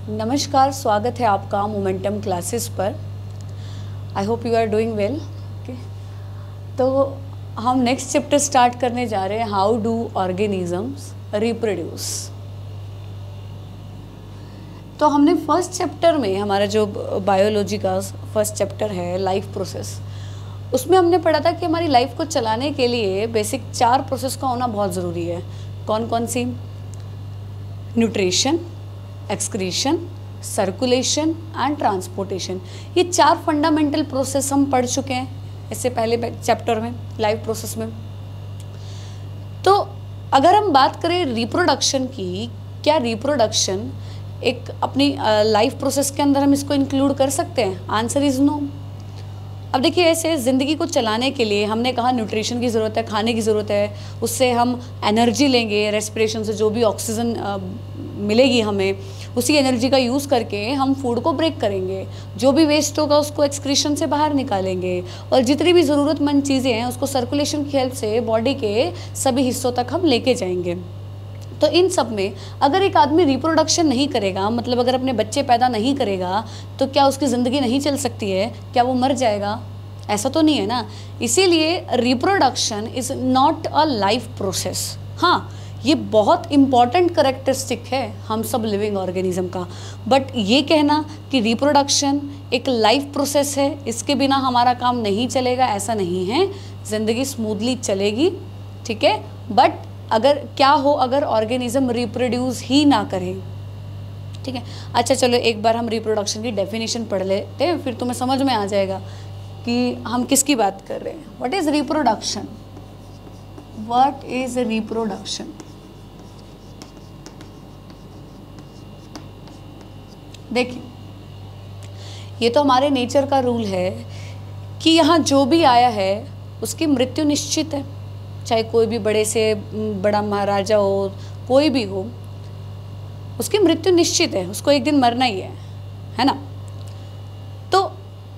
नमस्कार, स्वागत है आपका मोमेंटम क्लासेस पर। I hope you are doing well. Okay, तो हम नेक्स्ट चैप्टर स्टार्ट करने जा रहे हैं, हाउ डू ऑर्गेनिजम्स रिप्रोड्यूस। तो हमने फर्स्ट चैप्टर में, हमारा जो बायोलॉजी का फर्स्ट चैप्टर है लाइफ प्रोसेस, उसमें हमने पढ़ा था कि हमारी लाइफ को चलाने के लिए बेसिक 4 प्रोसेस का होना बहुत ज़रूरी है। कौन कौन सी? Nutrition, excretion, circulation and transportation. ये 4 फंडामेंटल प्रोसेस हम पढ़ चुके हैं इससे पहले चैप्टर में, लाइफ प्रोसेस में। तो अगर हम बात करें रिप्रोडक्शन की, क्या रिप्रोडक्शन एक अपनी लाइफ प्रोसेस के अंदर हम इसको इंक्लूड कर सकते हैं? Answer is no. अब देखिए, ऐसे ज़िंदगी को चलाने के लिए हमने कहा न्यूट्रिशन की ज़रूरत है, खाने की ज़रूरत है, उससे हम एनर्जी लेंगे, रेस्पिरेशन से जो भी ऑक्सीजन मिलेगी हमें, उसी एनर्जी का यूज़ करके हम फूड को ब्रेक करेंगे, जो भी वेस्ट होगा उसको एक्सक्रीशन से बाहर निकालेंगे, और जितनी भी ज़रूरतमंद चीज़ें हैं उसको सर्कुलेशन की हेल्प से बॉडी के सभी हिस्सों तक हम लेके जाएंगे। तो इन सब में अगर एक आदमी रिप्रोडक्शन नहीं करेगा, मतलब अगर अपने बच्चे पैदा नहीं करेगा, तो क्या उसकी ज़िंदगी नहीं चल सकती है? क्या वो मर जाएगा? ऐसा तो नहीं है ना। इसीलिए reproduction is not a life process. हाँ, ये बहुत इम्पॉर्टेंट करेक्टरिस्टिक है हम सब लिविंग ऑर्गेनिज्म का, बट ये कहना कि रिप्रोडक्शन एक लाइफ प्रोसेस है, इसके बिना हमारा काम नहीं चलेगा, ऐसा नहीं है। ज़िंदगी स्मूथली चलेगी, ठीक है, बट अगर क्या हो, अगर ऑर्गेनिज्म रिप्रोड्यूस ही ना करे, ठीक है। अच्छा चलो, एक बार हम रिप्रोडक्शन की डेफिनेशन पढ़ लेते हैं, फिर तुम्हें समझ में आ जाएगा कि हम किसकी बात कर रहे हैं। What is reproduction? What is reproduction? देखिए, ये तो हमारे नेचर का रूल है कि यहाँ जो भी आया है उसकी मृत्यु निश्चित है, चाहे कोई भी बड़े से बड़ा महाराजा हो, कोई भी हो, उसकी मृत्यु निश्चित है, उसको एक दिन मरना ही है ना। तो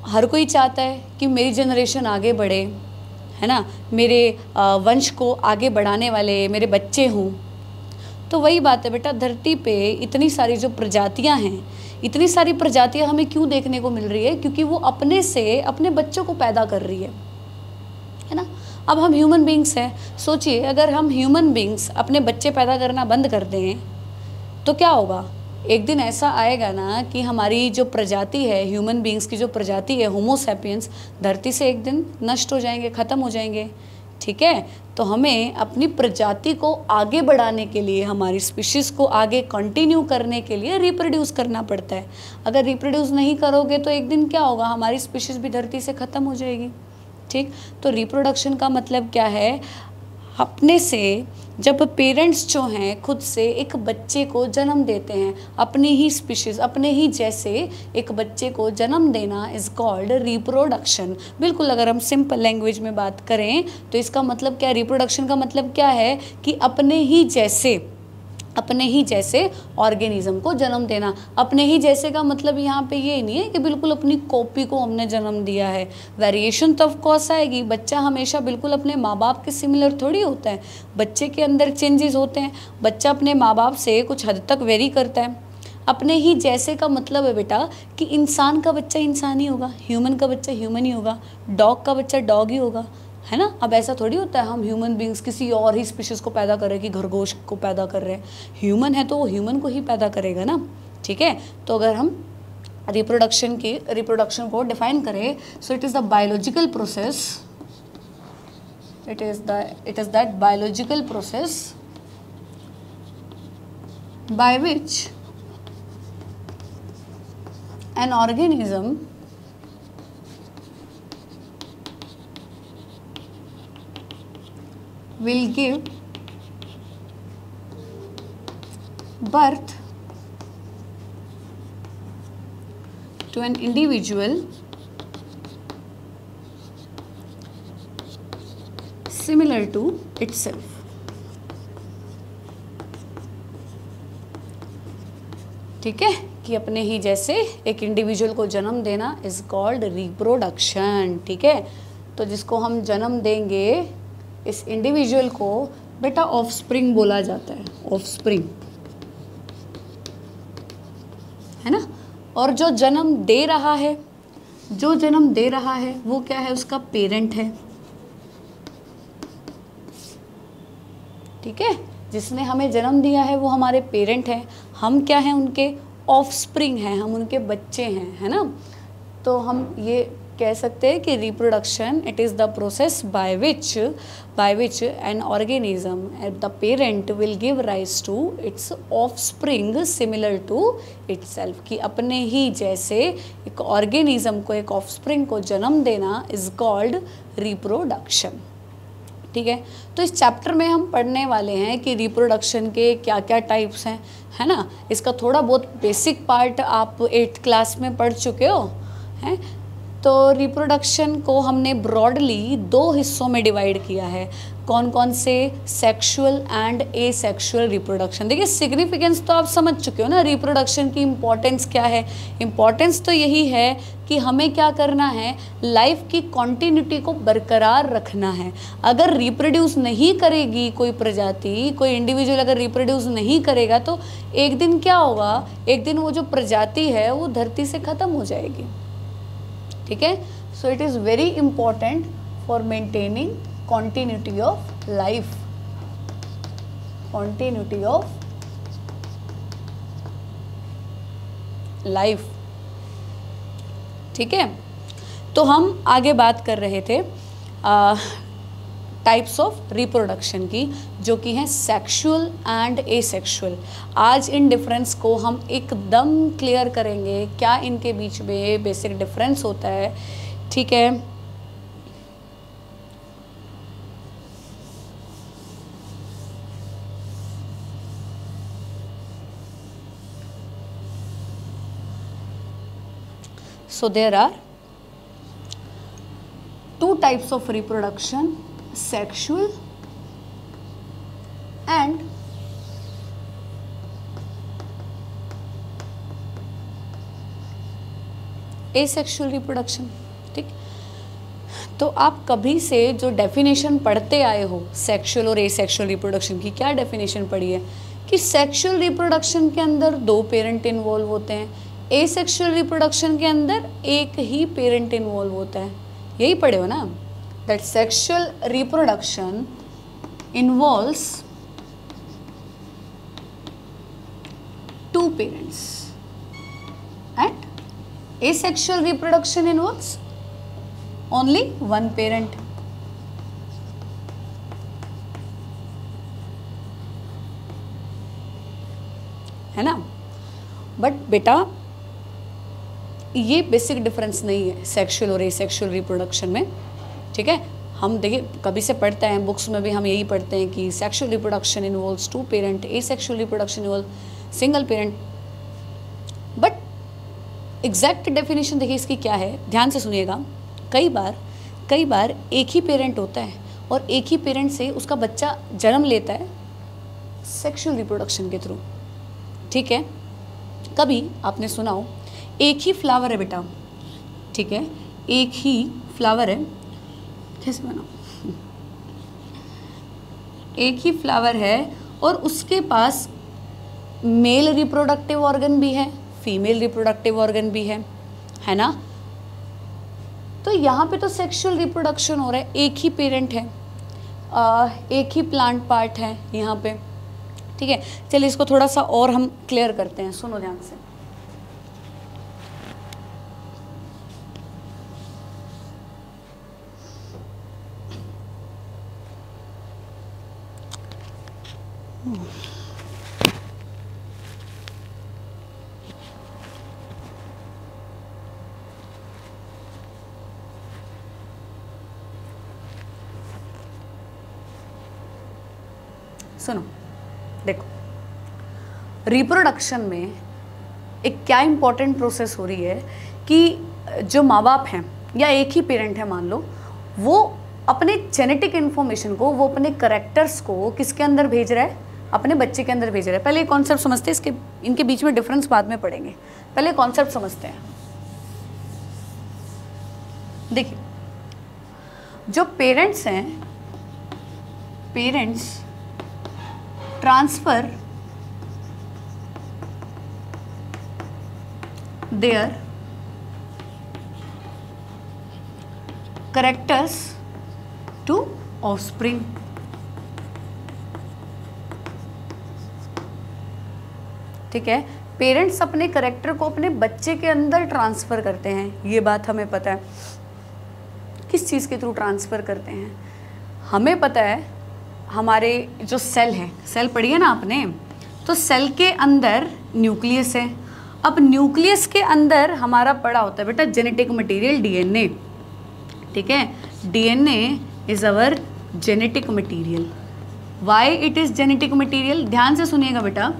हर कोई चाहता है कि मेरी जनरेशन आगे बढ़े, है ना, मेरे वंश को आगे बढ़ाने वाले मेरे बच्चे हों। तो वही बात है बेटा, धरती पे इतनी सारी जो प्रजातियां हैं, इतनी सारी प्रजातियां हमें क्यों देखने को मिल रही है? क्योंकि वो अपने से अपने बच्चों को पैदा कर रही है ना। अब हम ह्यूमन बींग्स हैं, सोचिए अगर हम ह्यूमन बींग्स अपने बच्चे पैदा करना बंद कर दें तो क्या होगा? एक दिन ऐसा आएगा ना कि हमारी जो प्रजाति है, ह्यूमन बींग्स की जो प्रजाति है, होमो सैपियंस, धरती से एक दिन नष्ट हो जाएंगे, ख़त्म हो जाएंगे, ठीक है। तो हमें अपनी प्रजाति को आगे बढ़ाने के लिए, हमारी स्पीशीज़ को आगे कंटिन्यू करने के लिए रिप्रोड्यूस करना पड़ता है। अगर रिप्रोड्यूस नहीं करोगे तो एक दिन क्या होगा? हमारी स्पीशीज़ भी धरती से ख़त्म हो जाएगी, ठीक। तो रिप्रोडक्शन का मतलब क्या है? अपने से जब पेरेंट्स जो हैं खुद से एक बच्चे को जन्म देते हैं, अपनी ही स्पीशीज़, अपने ही जैसे एक बच्चे को जन्म देना इज़ कॉल्ड रिप्रोडक्शन। बिल्कुल, अगर हम सिंपल लैंग्वेज में बात करें तो इसका मतलब क्या है? रिप्रोडक्शन का मतलब क्या है कि अपने ही जैसे ऑर्गेनिज्म को जन्म देना। अपने ही जैसे का मतलब यहाँ पे ये नहीं है कि बिल्कुल अपनी कॉपी को हमने जन्म दिया है। वेरिएशन तो ऑफ कोर्स आएगी, बच्चा हमेशा बिल्कुल अपने माँ बाप के सिमिलर थोड़ी होता है, बच्चे के अंदर चेंजेस होते हैं, बच्चा अपने माँ बाप से कुछ हद तक वेरी करता है। अपने ही जैसे का मतलब है बेटा कि इंसान का बच्चा इंसान ही होगा, ह्यूमन का बच्चा ह्यूमन ही होगा, डॉग का बच्चा डॉग ही होगा, है ना। अब ऐसा थोड़ी होता है हम ह्यूमन बींग्स किसी और ही स्पीशीज़ को पैदा कर रहे हैं कि खरगोश को पैदा कर रहे हैं। ह्यूमन है तो वो ह्यूमन को ही पैदा करेगा ना, ठीक है। तो अगर हम रिप्रोडक्शन को डिफाइन करें, so it is the biological process, it is that biological process by which an organism will give birth to an individual similar to itself। ठीक है, कि अपने ही जैसे एक इंडिविजुअल को जन्म देना इज कॉल्ड रिप्रोडक्शन, ठीक है। तो जिसको हम जन्म देंगे इस इंडिविजुअल को बेटा ऑफस्प्रिंग बोला जाता है, ऑफस्प्रिंग, है ना। और जो जन्म दे रहा है, जो जन्म दे रहा है वो क्या है, उसका पेरेंट है, ठीक है। जिसने हमें जन्म दिया है वो हमारे पेरेंट हैं, हम क्या हैं, उनके ऑफस्प्रिंग हैं, हम उनके बच्चे हैं, है ना। तो हम ये कह सकते हैं कि reproduction it is the process by which an organism the parent will give rise to its offspring similar to itself, कि अपने ही जैसे एक ऑर्गेनिज्म को, एक ऑफस्प्रिंग को जन्म देना इज कॉल्ड रिप्रोडक्शन, ठीक है। तो इस चैप्टर में हम पढ़ने वाले हैं कि रिप्रोडक्शन के क्या क्या टाइप्स हैं, है ना। इसका थोड़ा बहुत बेसिक पार्ट आप 8th क्लास में पढ़ चुके हो, हैं। तो रिप्रोडक्शन को हमने ब्रॉडली 2 हिस्सों में डिवाइड किया है। कौन कौन से, सेक्सुअल एंड एसेक्सुअल रिप्रोडक्शन। देखिए सिग्निफिकेंस तो आप समझ चुके हो ना, रिप्रोडक्शन की इम्पोर्टेंस क्या है। इम्पोर्टेंस तो यही है कि हमें क्या करना है, लाइफ की कॉन्टिन्यूटी को बरकरार रखना है। अगर रिप्रोड्यूस नहीं करेगी कोई प्रजाति, कोई इंडिविजुअल अगर रिप्रोड्यूस नहीं करेगा तो एक दिन क्या होगा, एक दिन वो जो प्रजाति है वो धरती से ख़त्म हो जाएगी, ठीक है। So it is very important for maintaining continuity of life, continuity of life, ठीक है। तो हम आगे बात कर रहे थे टाइप्स ऑफ रिप्रोडक्शन की, जो कि हैं सेक्सुअल एंड एसेक्सुअल। आज इन डिफरेंस को हम एकदम क्लियर करेंगे, क्या इनके बीच में बेसिक डिफरेंस होता है, ठीक है। So there are 2 types of reproduction, sexual and asexual reproduction, ठीक। तो आप कभी से जो डेफिनेशन पढ़ते आए हो सेक्सुअल और एसेक्सुअल रिप्रोडक्शन की, क्या डेफिनेशन पढ़ी है कि सेक्सुअल रिप्रोडक्शन के अंदर 2 पेरेंट इन्वॉल्व होते हैं, एसेक्सुअल रिप्रोडक्शन के अंदर एक ही पेरेंट इन्वॉल्व होता है। यही पढ़े हो ना, that sexual reproduction involves 2 parents and asexual reproduction involves only 1 parent, है ना। बट बेटा ये बेसिक डिफरेंस नहीं है सेक्सुअल और एसेक्सुअल रिप्रोडक्शन में, ठीक है। हम देखिए कभी से पढ़ते हैं, बुक्स में भी हम यही पढ़ते हैं कि sexual reproduction involves 2 parent, asexual reproduction involve single parent. But exact definition देखिए इसकी क्या है, ध्यान से सुनिएगा। कई बार एक ही पेरेंट होता है और एक ही पेरेंट से उसका बच्चा जन्म लेता है सेक्सुअल रिप्रोडक्शन के थ्रू, ठीक है। कभी आपने सुना हो एक ही फ्लावर है बेटा, ठीक है, एक ही फ्लावर है, कैसे बनाऊं, एक ही फ्लावर है और उसके पास मेल रिप्रोडक्टिव ऑर्गन भी है, फीमेल रिप्रोडक्टिव ऑर्गन भी है ना। तो यहाँ पे तो सेक्सुअल रिप्रोडक्शन हो रहा है, एक ही पेरेंट है, एक ही प्लांट पार्ट है यहाँ पे, ठीक है। चलिए इसको थोड़ा सा और हम क्लियर करते हैं, सुनो ध्यान से। सुनो देखो, रिप्रोडक्शन में एक क्या इंपॉर्टेंट प्रोसेस हो रही है कि जो माँ बाप हैं या एक ही पेरेंट है मान लो, वो अपने जेनेटिक इन्फॉर्मेशन को, वो अपने करेक्टर्स को किसके अंदर भेज रहा है, अपने बच्चे के अंदर भेज रहा है। पहले कॉन्सेप्ट समझते हैं, इसके इनके बीच में डिफरेंस बाद में पढ़ेंगे, पहले कॉन्सेप्ट समझते हैं। देखिए जो पेरेंट्स हैं, parents transfer their characters to offspring. ठीक है, पेरेंट्स अपने करेक्टर को अपने बच्चे के अंदर ट्रांसफ़र करते हैं, ये बात हमें पता है। किस चीज़ के थ्रू ट्रांसफ़र करते हैं हमें पता है। हमारे जो सेल है, सेल पढ़ी है ना आपने, तो सेल के अंदर न्यूक्लियस है। अब न्यूक्लियस के अंदर हमारा पड़ा होता है बेटा जेनेटिक मटेरियल डीएनए। ठीक है, DNA is our genetic material. Why it is genetic material? ध्यान से सुनिएगा बेटा,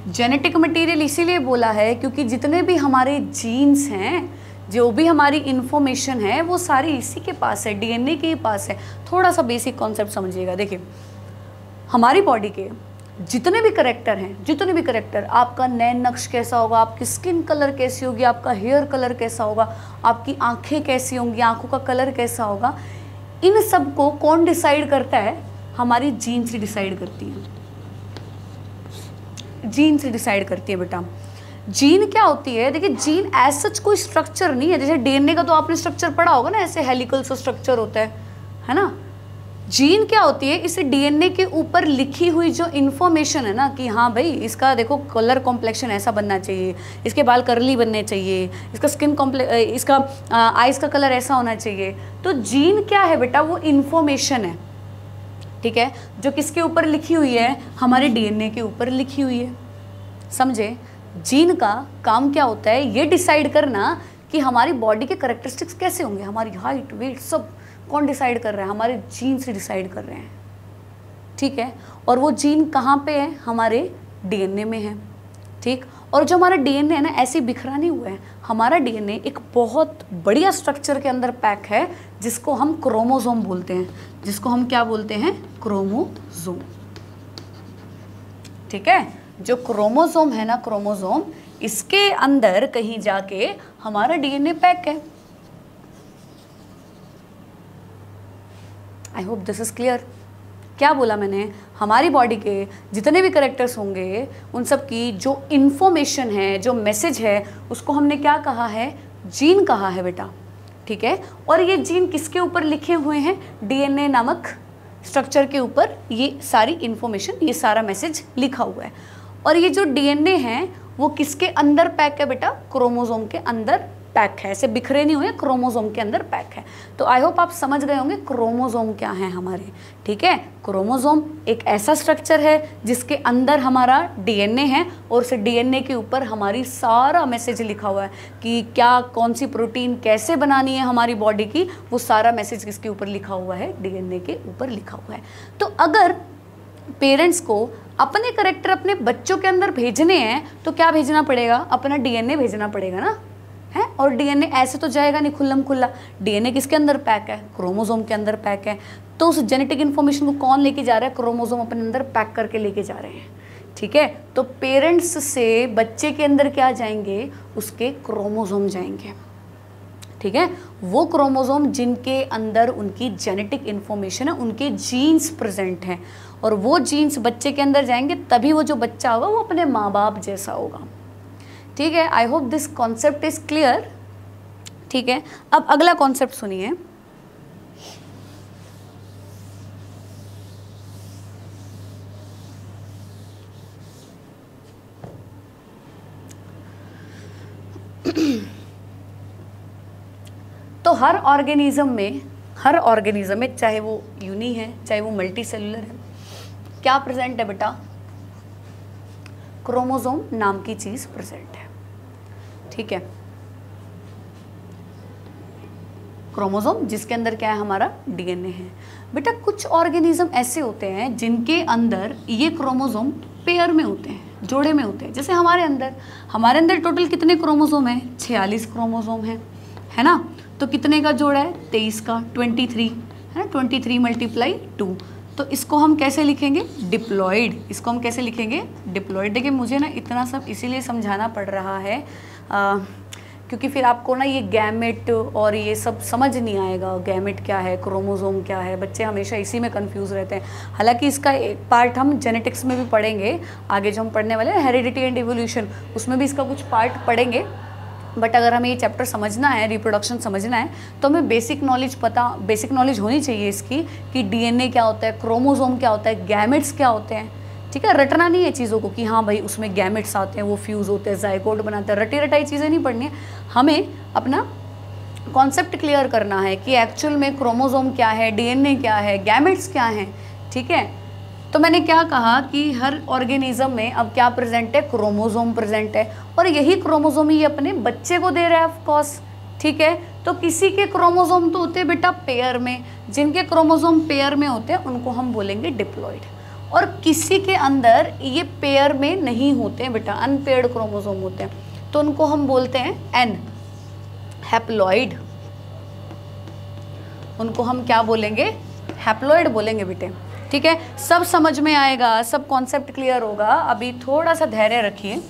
जेनेटिक मटेरियल इसीलिए बोला है क्योंकि जितने भी हमारे जीन्स हैं, जो भी हमारी इन्फॉर्मेशन है, वो सारी इसी के पास है, डीएनए के पास है। थोड़ा सा बेसिक कॉन्सेप्ट समझिएगा। देखिए, हमारी बॉडी के जितने भी करेक्टर हैं, जितने भी करेक्टर, आपका नैन नक्श कैसा होगा, आपकी स्किन कलर कैसी होगी, आपका हेयर कलर कैसा होगा, आपकी आंखें कैसी होंगी, आंखों का कलर कैसा होगा, इन सब को कौन डिसाइड करता है? हमारी जीन से डिसाइड करती है। जीन से डिसाइड करती है बेटा। जीन क्या होती है? देखिए, जीन एज सच कोई स्ट्रक्चर नहीं है। जैसे डीएनए का तो आपने स्ट्रक्चर पढ़ा होगा ना, ऐसे हेलिकल सा स्ट्रक्चर होता है ना। जीन क्या होती है? इस डीएनए के ऊपर लिखी हुई जो इन्फॉर्मेशन है ना, कि हाँ भाई इसका देखो कलर कॉम्प्लेक्शन ऐसा बनना चाहिए, इसके बाल कर्ली बनने चाहिए, इसका स्किन इसका आइज़ का कलर ऐसा होना चाहिए। तो जीन क्या है बेटा? वो इन्फॉर्मेशन है। ठीक है, जो किसके ऊपर लिखी हुई है? हमारे डीएनए के ऊपर लिखी हुई है। समझे? जीन का काम क्या होता है? ये डिसाइड करना कि हमारी बॉडी के कैरेक्टरिस्टिक्स कैसे होंगे, हमारी हाइट, वेट, सब कौन डिसाइड कर रहा है? हमारे जीन से डिसाइड कर रहे हैं। ठीक है, और वो जीन कहाँ पे है? हमारे डीएनए में है। ठीक, और जो हमारा डीएनए है ना, ऐसे बिखरा नहीं हुआ है। हमारा डीएनए एक बहुत बढ़िया स्ट्रक्चर के अंदर पैक है, जिसको हम क्रोमोसोम बोलते हैं। जिसको हम क्या बोलते हैं? क्रोमोसोम। ठीक है, जो क्रोमोसोम है ना, क्रोमोसोम, इसके अंदर कहीं जाके हमारा डीएनए पैक है। I hope this is clear. क्या बोला मैंने? हमारी बॉडी के जितने भी कैरेक्टर्स होंगे, उन सब की जो इन्फॉर्मेशन है, जो मैसेज है, उसको हमने क्या कहा है? जीन कहा है बेटा। ठीक है, और ये जीन किसके ऊपर लिखे हुए हैं? डीएनए नामक स्ट्रक्चर के ऊपर ये सारी इन्फॉर्मेशन, ये सारा मैसेज लिखा हुआ है। और ये जो डीएनए है वो किसके अंदर पैक है बेटा? क्रोमोसोम के अंदर पैक है। ऐसे बिखरे नहीं हुए, क्रोमोसोम के अंदर पैक है। तो आई होप आप समझ गए होंगे क्रोमोसोम क्या है हमारे। ठीक है, क्रोमोसोम एक ऐसा स्ट्रक्चर है जिसके अंदर हमारा डीएनए है, और उस डीएनए के ऊपर हमारी सारा मैसेज लिखा हुआ है कि क्या, कौन सी प्रोटीन कैसे बनानी है हमारी बॉडी की, वो सारा मैसेज किसके ऊपर लिखा हुआ है? डीएनए के ऊपर लिखा हुआ है। तो अगर पेरेंट्स को अपने करेक्टर अपने बच्चों के अंदर भेजने हैं तो क्या भेजना पड़ेगा? अपना डीएनए भेजना पड़ेगा ना, है। और डीएनए ऐसे तो जाएगा नहीं खुल्लम खुल्ला। डीएनए किसके अंदर पैक है? क्रोमोसोम के अंदर पैक है। तो उस जेनेटिक इन्फॉर्मेशन को कौन लेके जा रहा है? क्रोमोसोम अपने अंदर पैक करके लेके जा रहे हैं। ठीक है, तो पेरेंट्स से बच्चे के अंदर क्या जाएंगे? उसके क्रोमोसोम जाएंगे। ठीक है, वो क्रोमोसोम जिनके अंदर उनकी जेनेटिक इन्फॉर्मेशन है, उनके जीन्स प्रेजेंट हैं, और वो जीन्स बच्चे के अंदर जाएंगे, तभी वो जो बच्चा होगा वो अपने माँ बाप जैसा होगा। ठीक है, I hope this concept is clear. ठीक है, अब अगला कॉन्सेप्ट सुनिए। तो हर ऑर्गेनिज्म में चाहे वो यूनी है चाहे वो मल्टी सेलुलर है, क्या प्रेजेंट है बेटा? क्रोमोसोम नाम की चीज प्रेजेंट है। ठीक है, क्रोमोसोम जिसके अंदर क्या है? हमारा डीएनए है। बेटा कुछ ऑर्गेनिज्म ऐसे होते हैं जिनके अंदर ये क्रोमोसोम पेयर में होते हैं, जोड़े में होते हैं। जैसे हमारे अंदर टोटल कितने क्रोमोसोम हैं? 46 क्रोमोसोम है ना। तो कितने का जोड़ा है? 23 का, 23 है ना। 23 × 2। तो इसको हम कैसे लिखेंगे? डिप्लॉयड। इसको हम कैसे लिखेंगे? डिप्लॉयड। देखिए मुझे ना इतना सब इसीलिए समझाना पड़ रहा है क्योंकि फिर आपको ना ये गैमेट और ये सब समझ नहीं आएगा। गैमेट क्या है, क्रोमोसोम क्या है, बच्चे हमेशा इसी में कंफ्यूज रहते हैं। हालांकि इसका एक पार्ट हम जेनेटिक्स में भी पढ़ेंगे, आगे जो हम पढ़ने वाले हैं हेरिडिटी एंड इवोल्यूशन, उसमें भी इसका कुछ पार्ट पढ़ेंगे। बट अगर हमें ये चैप्टर समझना है, रिप्रोडक्शन समझना है, तो हमें बेसिक नॉलेज होनी चाहिए इसकी कि डीएनए क्या होता है, क्रोमोसोम क्या होता है, गैमेट्स क्या होते हैं। ठीक है, रटना नहीं है चीज़ों को कि हाँ भाई उसमें गैमेट्स आते हैं, वो फ्यूज़ होते हैं, जाइगोट बनाते हैं, रटी रटाई चीज़ें नहीं पढ़नी है। हमें अपना कॉन्सेप्ट क्लियर करना है कि एक्चुअल में क्रोमोसोम क्या है, डीएनए क्या है, गैमेट्स क्या हैं। ठीक है, तो मैंने क्या कहा कि हर ऑर्गेनिज्म में अब क्या प्रेजेंट है, क्रोमोसोम प्रेजेंट है, और यही क्रोमोसोम ही अपने बच्चे को दे रहा है ऑफ कोर्स। ठीक है, तो किसी के क्रोमोसोम तो होते हैं बेटा पेयर में, जिनके क्रोमोसोम पेयर में होते हैं उनको हम बोलेंगे डिप्लॉइड, और किसी के अंदर ये पेयर में नहीं होते हैं बेटा, अनपेयर्ड क्रोमोसोम होते हैं, तो उनको हम बोलते हैं एन हैप्लॉइड। उनको हम क्या बोलेंगे, हैप्लॉइड बोलेंगे बेटे। ठीक है, सब समझ में आएगा, सब कॉन्सेप्ट क्लियर होगा। अभी थोड़ा सा धैर्य रखिए।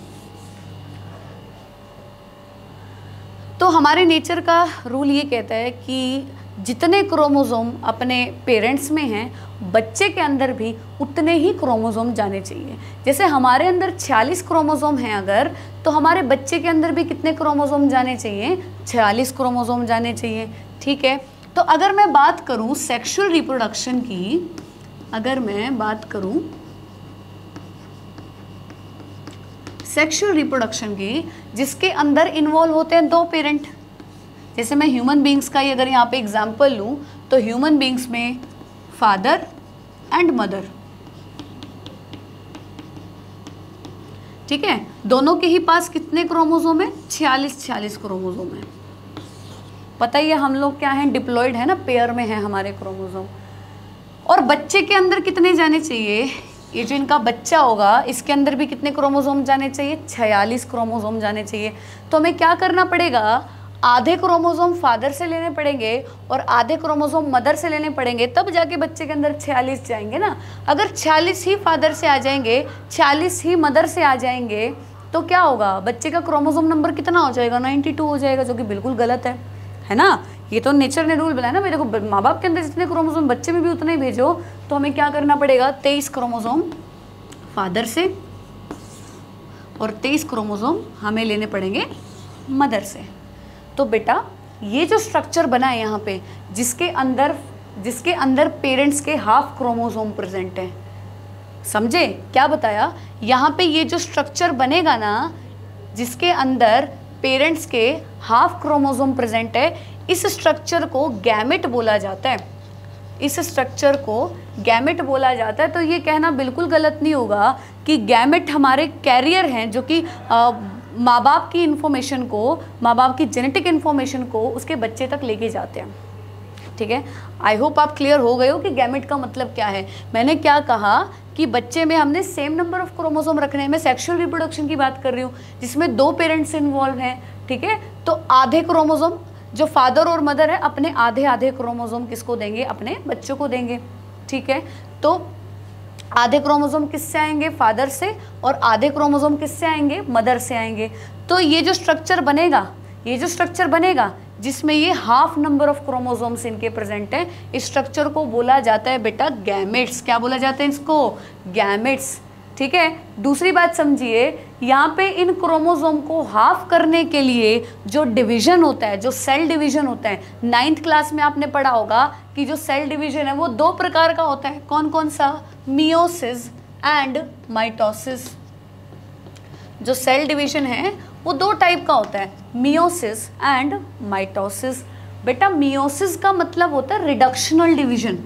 तो हमारे नेचर का रूल ये कहता है कि जितने क्रोमोसोम अपने पेरेंट्स में हैं, बच्चे के अंदर भी उतने ही क्रोमोसोम जाने चाहिए। जैसे हमारे अंदर 46 क्रोमोसोम हैं अगर, तो हमारे बच्चे के अंदर भी कितने क्रोमोसोम जाने चाहिए, 46 क्रोमोसोम जाने चाहिए। ठीक है, तो अगर मैं बात करूं सेक्सुअल रिप्रोडक्शन की, अगर मैं बात करूं सेक्सुअल रिप्रोडक्शन की, जिसके अंदर इन्वॉल्व होते हैं 2 पेरेंट, जैसे मैं ह्यूमन बींग्स का ही अगर यहाँ पे एग्जाम्पल लूँ, तो ह्यूमन बींग्स में फादर एंड मदर। ठीक है, दोनों के ही पास कितने क्रोमोसोम है, 46 क्रोमोसोम है। पता ही है हम लोग क्या हैं, डिप्लॉइड है ना, पेयर में है हमारे क्रोमोसोम। और बच्चे के अंदर कितने जाने चाहिए, ये जो इनका बच्चा होगा इसके अंदर भी कितने क्रोमोसोम जाने चाहिए, 46 क्रोमोसोम जाने चाहिए। तो हमें क्या करना पड़ेगा, आधे क्रोमोसोम फादर से लेने पड़ेंगे और आधे क्रोमोसोम मदर से लेने पड़ेंगे, तब जाके बच्चे के अंदर 46 जाएंगे ना। अगर 46 ही फादर से आ जाएंगे, 46 ही मदर से आ जाएंगे, तो क्या होगा, बच्चे का क्रोमोसोम नंबर कितना हो जाएगा, 92 हो जाएगा, जो कि बिल्कुल गलत है ना। ये तो नेचर ने रूल बनाया ना, मेरे को माँ बाप के अंदर जितने क्रोमोसोम बच्चे में भी उतने ही भेजो। तो हमें क्या करना पड़ेगा, 23 क्रोमोसोम फादर से और 23 क्रोमोसोम हमें लेने पड़ेंगे मदर से। तो बेटा ये जो स्ट्रक्चर बना है यहाँ पे, जिसके अंदर पेरेंट्स के हाफ क्रोमोसोम प्रेजेंट है, समझे क्या बताया। यहाँ पे ये जो स्ट्रक्चर बनेगा ना, जिसके अंदर पेरेंट्स के हाफ क्रोमोसोम प्रेजेंट है, इस स्ट्रक्चर को गैमेट बोला जाता है। इस स्ट्रक्चर को गैमेट बोला जाता है। तो ये कहना बिल्कुल गलत नहीं होगा कि गैमेट हमारे कैरियर हैं, जो कि माँ बाप की इन्फॉर्मेशन को, माँ बाप की जेनेटिक इन्फॉर्मेशन को उसके बच्चे तक लेके जाते हैं। ठीक है, आई होप आप क्लियर हो गए हो कि गैमेट का मतलब क्या है। मैंने क्या कहा कि बच्चे में हमने सेम नंबर ऑफ क्रोमोसोम रखने हैं। मैं सेक्सुअल रिप्रोडक्शन की बात कर रही हूँ, जिसमें 2 पेरेंट्स इन्वॉल्व हैं। ठीक है, तो आधे क्रोमोसोम जो फादर और मदर है, अपने आधे क्रोमोसोम किसको देंगे, अपने बच्चों को देंगे। ठीक है, तो आधे क्रोमोसोम किससे आएंगे, फादर से, और आधे क्रोमोसोम किससे आएंगे, मदर से आएंगे। तो ये जो स्ट्रक्चर बनेगा, जिसमें ये हाफ नंबर ऑफ क्रोमोसोम्स इनके प्रेजेंट है, इस स्ट्रक्चर को बोला जाता है बेटा गैमेट्स। क्या बोला जाता है इसको, गैमेट्स। ठीक है, दूसरी बात समझिए, यहाँ पे इन क्रोमोसोम को हाफ करने के लिए जो डिवीजन होता है, जो सेल डिवीजन होता है, 9th क्लास में आपने पढ़ा होगा कि जो सेल डिवीजन है वो 2 प्रकार का होता है। कौन कौन सा, मियोसिस एंड माइटोसिस। जो सेल डिवीजन है वो 2 टाइप का होता है, मियोसिस एंड माइटोसिस। बेटा मियोसिस का मतलब होता है रिडक्शनल डिवीजन,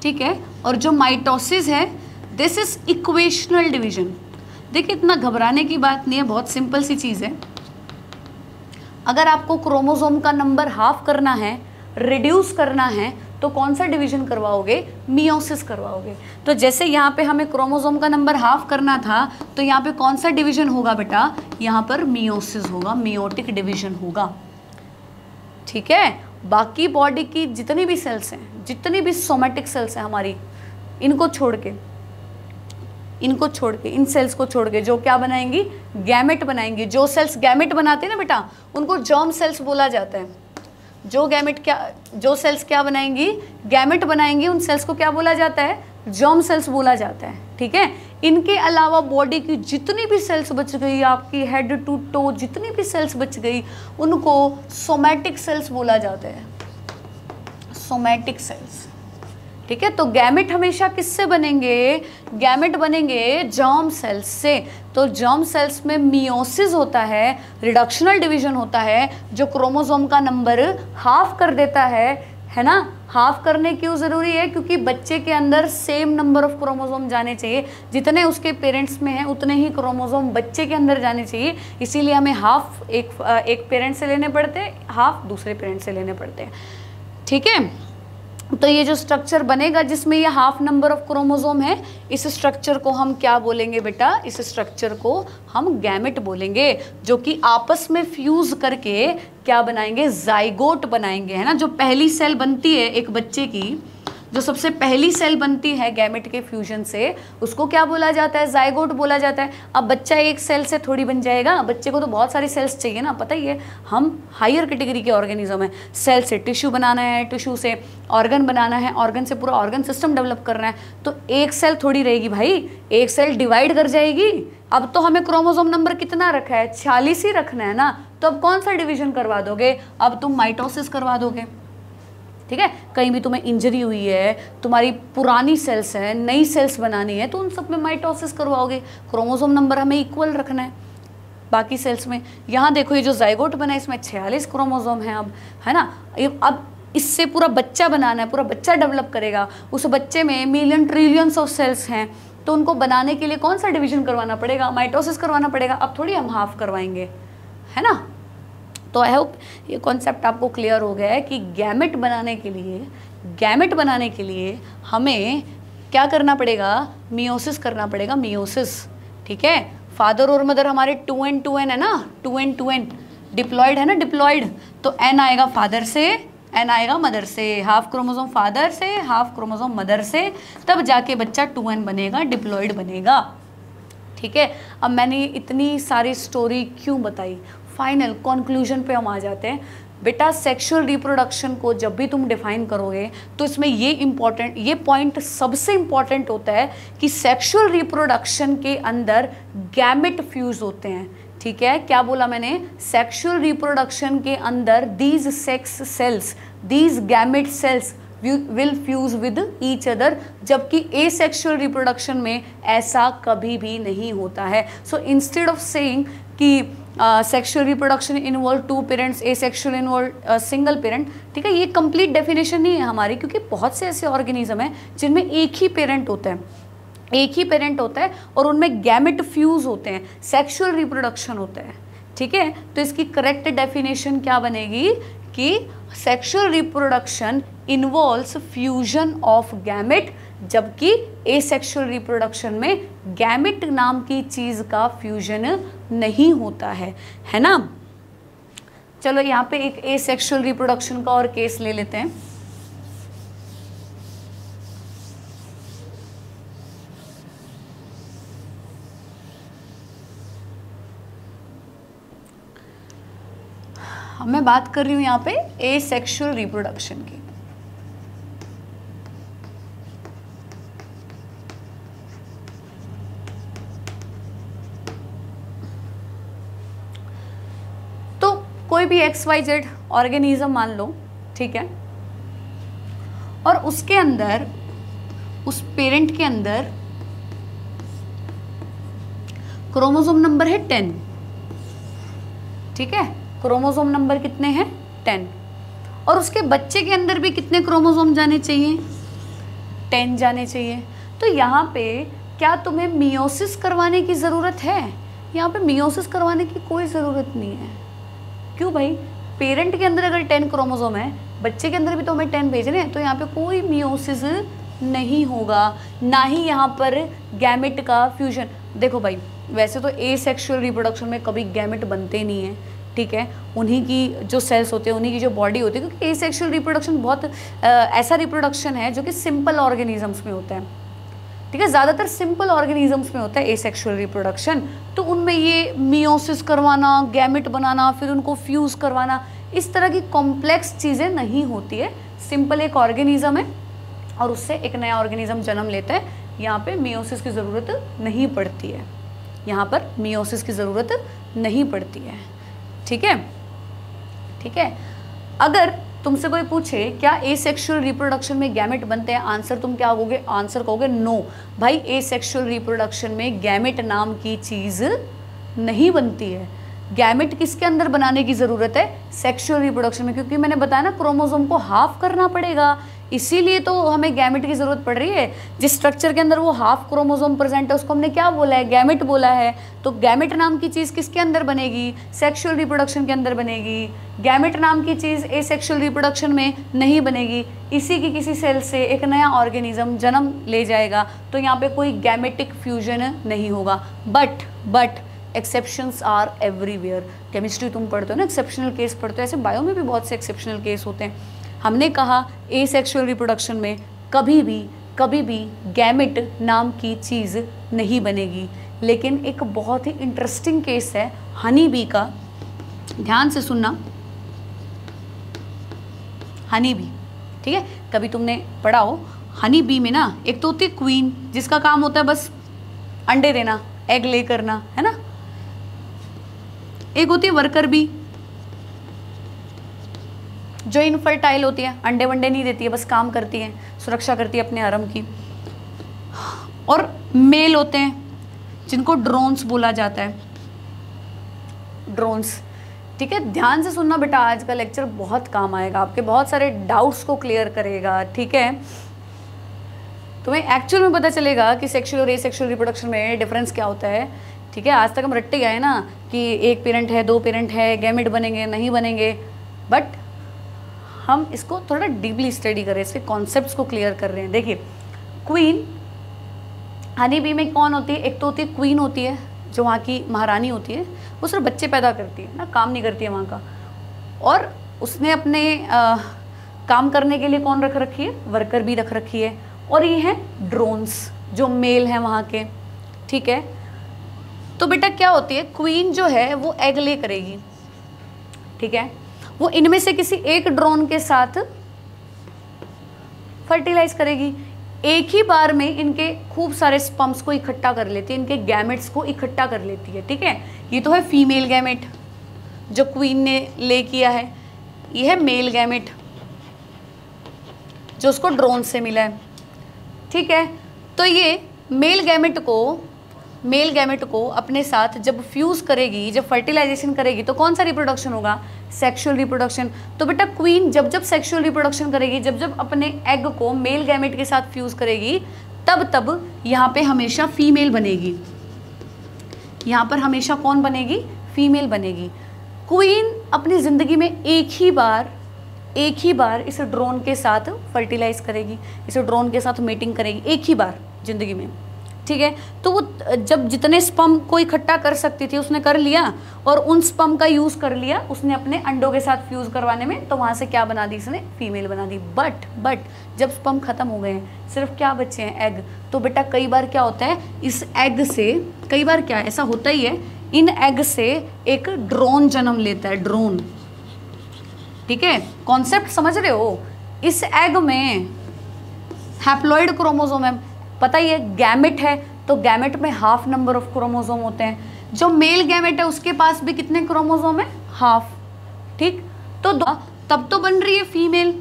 ठीक है। और जो माइटोसिस है, दिस इज इक्वेशनल डिवीजन। देखिए इतना घबराने की बात नहीं है, बहुत सिंपल सी चीज़ है। अगर आपको क्रोमोसोम का नंबर हाफ करना है, रिड्यूस करना है, तो कौन सा डिवीजन करवाओगे, मियोसिस करवाओगे। तो जैसे यहाँ पे हमें क्रोमोसोम का नंबर हाफ करना था, तो यहाँ पे कौन सा डिवीजन होगा बेटा, यहाँ पर मियोसिस होगा, मियोटिक डिवीजन होगा। ठीक है, बाकी बॉडी की जितनी भी सेल्स हैं, जितनी भी सोमेटिक सेल्स हैं हमारी, इनको छोड़ के, इन सेल्स को छोड़ के जो क्या बनाएंगी, गैमेट बनाएंगी। जो सेल्स गैमेट बनाते हैं ना बेटा, उनको जर्म सेल्स बोला जाता है। जो सेल्स क्या बनाएंगी, गैमेट बनाएंगी, उन सेल्स को क्या बोला जाता है, जर्म सेल्स बोला जाता है, ठीक है। इनके अलावा बॉडी की जितनी भी सेल्स बच गई, आपकी हेड टू टो जितनी भी सेल्स बच गई, उनको सोमैटिक सेल्स बोला जाता है, सोमैटिक सेल्स, ठीक है। तो गैमेट हमेशा किससे बनेंगे? गैमेट बनेंगे जर्म सेल्स से। तो जर्म सेल्स में मियोसिस होता है, रिडक्शनल डिवीजन होता है, जो क्रोमोसोम का नंबर हाफ कर देता है ना। हाफ करने क्यों ज़रूरी है? क्योंकि बच्चे के अंदर सेम नंबर ऑफ क्रोमोसोम जाने चाहिए, जितने उसके पेरेंट्स में हैं उतने ही क्रोमोसोम बच्चे के अंदर जाने चाहिए। इसीलिए हमें हाफ एक पेरेंट से लेने पड़ते हैं, हाफ दूसरे पेरेंट से लेने पड़ते हैं, ठीक है। तो ये जो स्ट्रक्चर बनेगा जिसमें ये हाफ नंबर ऑफ क्रोमोसोम है, इस स्ट्रक्चर को हम क्या बोलेंगे बेटा? इस स्ट्रक्चर को हम गैमेट बोलेंगे, जो कि आपस में फ्यूज करके क्या बनाएंगे? जाइगोट बनाएंगे, है ना। जो पहली सेल बनती है एक बच्चे की, जो सबसे पहली सेल बनती है गैमेट के फ्यूजन से, उसको क्या बोला जाता है? जाइगोट बोला जाता है। अब बच्चा एक सेल से थोड़ी बन जाएगा, बच्चे को तो बहुत सारी सेल्स चाहिए ना, पता ही है, हम हायर कैटेगरी के ऑर्गेनिज्म है। सेल से टिश्यू बनाना है, टिश्यू से ऑर्गन बनाना है, ऑर्गन से पूरा ऑर्गन सिस्टम डेवलप करना है, तो एक सेल थोड़ी रहेगी भाई, एक सेल डिवाइड कर जाएगी। अब तो हमें क्रोमोसोम नंबर कितना रखा है? 46 ही रखना है ना, तो अब कौन सा डिवीजन करवा दोगे? अब तुम माइटोसिस करवा दोगे, ठीक है। कहीं भी तुम्हें इंजरी हुई है, तुम्हारी पुरानी सेल्स है, नई सेल्स बनानी है, तो उन सब में माइटोसिस करवाओगे। क्रोमोसोम नंबर हमें इक्वल रखना है बाकी सेल्स में। यहाँ देखो ये जो जाइगोट बना है इसमें 46 क्रोमोसोम है अब, है ना। अब इससे पूरा बच्चा बनाना है, पूरा बच्चा डेवलप करेगा। उस बच्चे में मिलियन ट्रिलियंस ऑफ सेल्स हैं, तो उनको बनाने के लिए कौन सा डिवीजन करवाना पड़ेगा? माइटोसिस करवाना पड़ेगा। अब थोड़ी हम हाफ करवाएंगे, है ना। तो आई होप ये कॉन्सेप्ट आपको क्लियर हो गया है कि गैमेट बनाने के लिए हमें क्या करना पड़ेगा? मियोसिस करना पड़ेगा, मियोसिस, ठीक है। फादर और मदर हमारे 2n 2n है ना, 2n 2n डिप्लॉयड है ना, डिप्लॉयड, तो n आएगा फादर से, n आएगा मदर से, हाफ क्रोमोसोम फादर से, हाफ क्रोमोसोम मदर से, तब जाके बच्चा 2n बनेगा, डिप्लॉयड बनेगा, ठीक है। अब मैंने इतनी सारी स्टोरी क्यों बताई? फाइनल कंक्लूजन पे हम आ जाते हैं। बेटा सेक्सुअल रिप्रोडक्शन को जब भी तुम डिफाइन करोगे तो इसमें ये पॉइंट सबसे इम्पॉर्टेंट होता है कि सेक्सुअल रिप्रोडक्शन के अंदर गैमेट फ्यूज होते हैं, ठीक है। क्या बोला मैंने? सेक्सुअल रिप्रोडक्शन के अंदर these sex cells, these gamete cells will fuse with each other, जबकि एसेक्सुअल रिप्रोडक्शन में ऐसा कभी भी नहीं होता है। सो इंस्टेड ऑफ सेइंग कि sexual reproduction involve 2 parents, asexual involve single parent, ठीक है, ये कंप्लीट डेफिनेशन नहीं है हमारी, क्योंकि बहुत से ऐसे ऑर्गेनिज्म हैं जिनमें एक ही पेरेंट होता है और उनमें गैमेट फ्यूज होते हैं, सेक्सुअल रिप्रोडक्शन होता है, ठीक है। तो इसकी करेक्ट डेफिनेशन क्या बनेगी कि sexual reproduction involves fusion of gamete, जबकि एसेक्सुअल रिप्रोडक्शन में गैमेट नाम की चीज का फ्यूजन नहीं होता है ना। चलो यहाँ पे एक एसेक्सुअल रिप्रोडक्शन का और केस ले लेते हैं। मैं बात कर रही हूँ यहाँ पे एसेक्सुअल रिप्रोडक्शन की। तो कोई भी XYZ ऑर्गेनिज्म मान लो, ठीक है, और उसके अंदर, उस पेरेंट के अंदर क्रोमोसोम नंबर है 10, ठीक है। क्रोमोसोम नंबर कितने हैं? 10। और उसके बच्चे के अंदर भी कितने क्रोमोसोम जाने चाहिए? 10 जाने चाहिए। तो यहाँ पे क्या तुम्हें मियोसिस करवाने की ज़रूरत है? यहाँ पे मियोसिस करवाने की कोई ज़रूरत नहीं है। क्यों भाई? पेरेंट के अंदर अगर 10 क्रोमोसोम है, बच्चे के अंदर भी तो हमें 10 भेजने हैं, तो यहाँ पे कोई मियोसिस नहीं होगा, ना ही यहाँ पर गैमेट का फ्यूजन। देखो भाई, वैसे तो एसेक्सुअल रिप्रोडक्शन में कभी गैमेट बनते नहीं है, ठीक है। उन्हीं की जो सेल्स होते हैं, उन्हीं की जो बॉडी होती है, क्योंकि एसेक्सुअल रिप्रोडक्शन बहुत ऐसा रिप्रोडक्शन है जो कि सिंपल ऑर्गेनिजम्स में होता है, ठीक है। ज़्यादातर सिंपल ऑर्गेनिजम्स में होता है एसेक्सुअल रिप्रोडक्शन। तो उनमें ये मियोसिस करवाना, गैमेट बनाना, फिर उनको फ्यूज़ करवाना, इस तरह की कॉम्प्लेक्स चीज़ें नहीं होती है। सिंपल एक ऑर्गेनिज्म है, और उससे एक नया ऑर्गेनिज्म जन्म लेता है। यहाँ पे मियोसिस की ज़रूरत नहीं पड़ती है, यहाँ पर मियोसिस की ज़रूरत नहीं पड़ती है। ठीक है, ठीक है। अगर तुमसे कोई पूछे क्या एसेक्सुअल रिप्रोडक्शन में गैमेट बनते हैं, आंसर तुम क्या कहोगे? आंसर कहोगे नो भाई, एसेक्सुअल रिप्रोडक्शन में गैमेट नाम की चीज़ नहीं बनती है। गैमेट किसके अंदर बनाने की ज़रूरत है? सेक्सुअल रिप्रोडक्शन में, क्योंकि मैंने बताया ना क्रोमोसोम को हाफ करना पड़ेगा, इसीलिए तो हमें गैमेट की ज़रूरत पड़ रही है। जिस स्ट्रक्चर के अंदर वो हाफ क्रोमोसोम प्रेजेंट है उसको हमने क्या बोला है? गैमेट बोला है। तो गैमेट नाम की चीज़ किसके अंदर बनेगी? सेक्सुअल रिप्रोडक्शन के अंदर बनेगी। गैमेट नाम की चीज़ एसेक्सुअल रिप्रोडक्शन में नहीं बनेगी। इसी की किसी सेल से एक नया ऑर्गेनिज्म जन्म ले जाएगा, तो यहाँ पे कोई गैमेटिक फ्यूजन नहीं होगा। But exceptions are everywhere. Chemistry तुम पढ़ते हो ना, एक्सेप्शनल केस पढ़ते हो, ऐसे बायो में भी बहुत से एक्सेप्शनल केस होते हैं। हमने कहा एसेक्सुअल रिप्रोडक्शन में कभी भी गैमेट नाम की चीज़ नहीं बनेगी। लेकिन एक बहुत ही इंटरेस्टिंग केस है हनी बी का, ध्यान से सुनना। हनी बी, ठीक है, कभी तुमने पढ़ा हो। हनी बी में ना एक तो होती है क्वीन, जिसका काम होता है बस अंडे देना, एग ले करना, है ना। एक होती है वर्कर बी, जो इनफर्टाइल होती है, अंडे वंडे नहीं देती है, बस काम करती है, सुरक्षा करती है अपने हरम की। और मेल होते हैं जिनको ड्रोन्स बोला जाता है, ड्रोन्स। ठीक है, ध्यान से सुनना बेटा, आज का लेक्चर बहुत काम आएगा, आपके बहुत सारे डाउट्स को क्लियर करेगा। ठीक है, तुम्हें एक्चुअल में पता चलेगा कि सेक्सुअल और एसेक्सुअल रिप्रोडक्शन में डिफरेंस क्या होता है। ठीक है, आज तक हम रट्टे गए ना कि एक पेरेंट है, दो पेरेंट है, गैमेट बनेंगे नहीं बनेंगे, बट हम इसको थोड़ा डीपली स्टडी कर रहे हैं, इसके कॉन्सेप्ट्स को क्लियर कर रहे हैं। देखिए, क्वीन, हनी बी में कौन होती है? एक तो होती है क्वीन होती है, जो वहाँ की महारानी होती है, वो सिर्फ बच्चे पैदा करती है ना, काम नहीं करती है वहाँ का। और उसने अपने काम करने के लिए कौन रख रखी है? वर्कर भी रख रखी है। और ये हैं ड्रोन्स, जो मेल हैं वहाँ के। ठीक है, तो बेटा क्या होती है, क्वीन जो है वो एग ले करेगी। ठीक है, वो इनमें से किसी एक ड्रोन के साथ फर्टिलाइज करेगी। एक ही बार में इनके खूब सारे स्पर्म्स को इकट्ठा कर लेती है, इनके गैमेट्स को इकट्ठा कर लेती है। ठीक है, ये तो है फीमेल गैमेट जो क्वीन ने ले किया है, ये है मेल गैमेट जो उसको ड्रोन से मिला है। ठीक है, तो ये मेल गैमेट को अपने साथ जब फ्यूज़ करेगी, जब फर्टिलाइजेशन करेगी, तो कौन सा रिप्रोडक्शन होगा? Sexual reproduction. तो बेटा क्वीन जब जब सेक्सुअल रिप्रोडक्शन करेगी, जब जब अपने एग को मेल गैमेट के साथ फ्यूज़ करेगी, तब तब यहाँ पे हमेशा फीमेल बनेगी। यहाँ पर हमेशा कौन बनेगी? फीमेल बनेगी। क्वीन अपनी ज़िंदगी में एक ही बार इस ड्रोन के साथ फर्टिलाइज करेगी, इस ड्रोन के साथ मीटिंग करेगी, एक ही बार ज़िंदगी में। ठीक है, तो वो जब जितने स्पर्म को इकट्ठा कर सकती थी उसने कर लिया, और उन स्पर्म का यूज़ कर लिया उसने अपने अंडों के साथ फ्यूज़ करवाने में, तो वहाँ से क्या बना दी इसने? फीमेल बना दी। बट जब स्पर्म ख़त्म हो गए हैं, सिर्फ क्या बचे हैं? एग। तो बेटा कई बार क्या होता है, इस एग से, कई बार क्या ऐसा होता ही है, इन एग से एक ड्रोन जन्म लेता है, ड्रोन। ठीक है, कॉन्सेप्ट समझ रहे हो? इस एग में हैप्लॉइड क्रोमोसोम है, पता ही है, गैमेट है तो गैमेट में हाफ नंबर ऑफ क्रोमोसोम होते हैं। जो मेल गैमेट है उसके पास भी कितने क्रोमोसोम है? हाफ। ठीक, तो तब तो बन रही है फीमेल।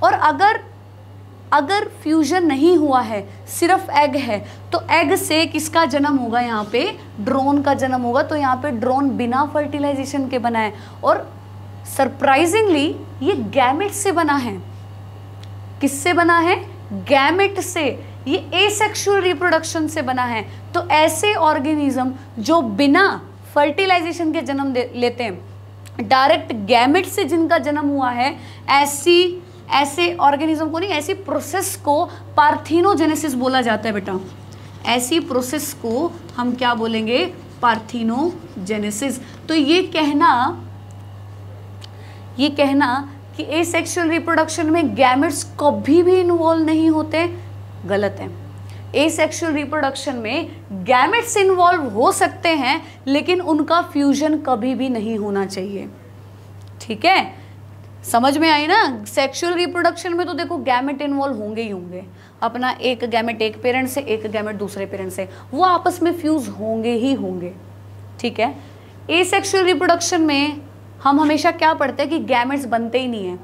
और अगर फ्यूजन नहीं हुआ है, सिर्फ एग है, तो एग से किसका जन्म होगा? यहाँ पे ड्रोन का जन्म होगा। तो यहाँ पे ड्रोन बिना फर्टिलाइजेशन के बना है, और सरप्राइजिंगली ये गैमेट से बना है। किससे बना है? गैमेट से। ये एसेक्सुअल रिप्रोडक्शन से बना है। तो ऐसे ऑर्गेनिज्म जो बिना फर्टिलाइजेशन के जन्म लेते हैं, डायरेक्ट गैमेट से जिनका जन्म हुआ है, ऐसे ऑर्गेनिज्म को नहीं, ऐसी प्रोसेस को पार्थिनोजेनेसिस बोला जाता है बेटा। ऐसी प्रोसेस को हम क्या बोलेंगे? पार्थिनोजेनेसिस। तो ये कहना कि एसेक्सुअल रिप्रोडक्शन में गैमेट्स कभी भी इन्वॉल्व नहीं होते, गलत है। एसेक्सुअल रिप्रोडक्शन में गैमेट्स इन्वॉल्व हो सकते हैं, लेकिन उनका फ्यूजन कभी भी नहीं होना चाहिए। ठीक है, समझ में आई ना। सेक्सुअल रिप्रोडक्शन में तो देखो गैमेट इन्वॉल्व होंगे ही होंगे, अपना एक गैमेट एक पेरेंट से, एक गैमेट दूसरे पेरेंट से, वो आपस में फ्यूज होंगे ही होंगे, ठीक है। एसेक्सुअल रिप्रोडक्शन में हम हमेशा क्या पढ़ते हैं कि गैमेट्स बनते ही नहीं है,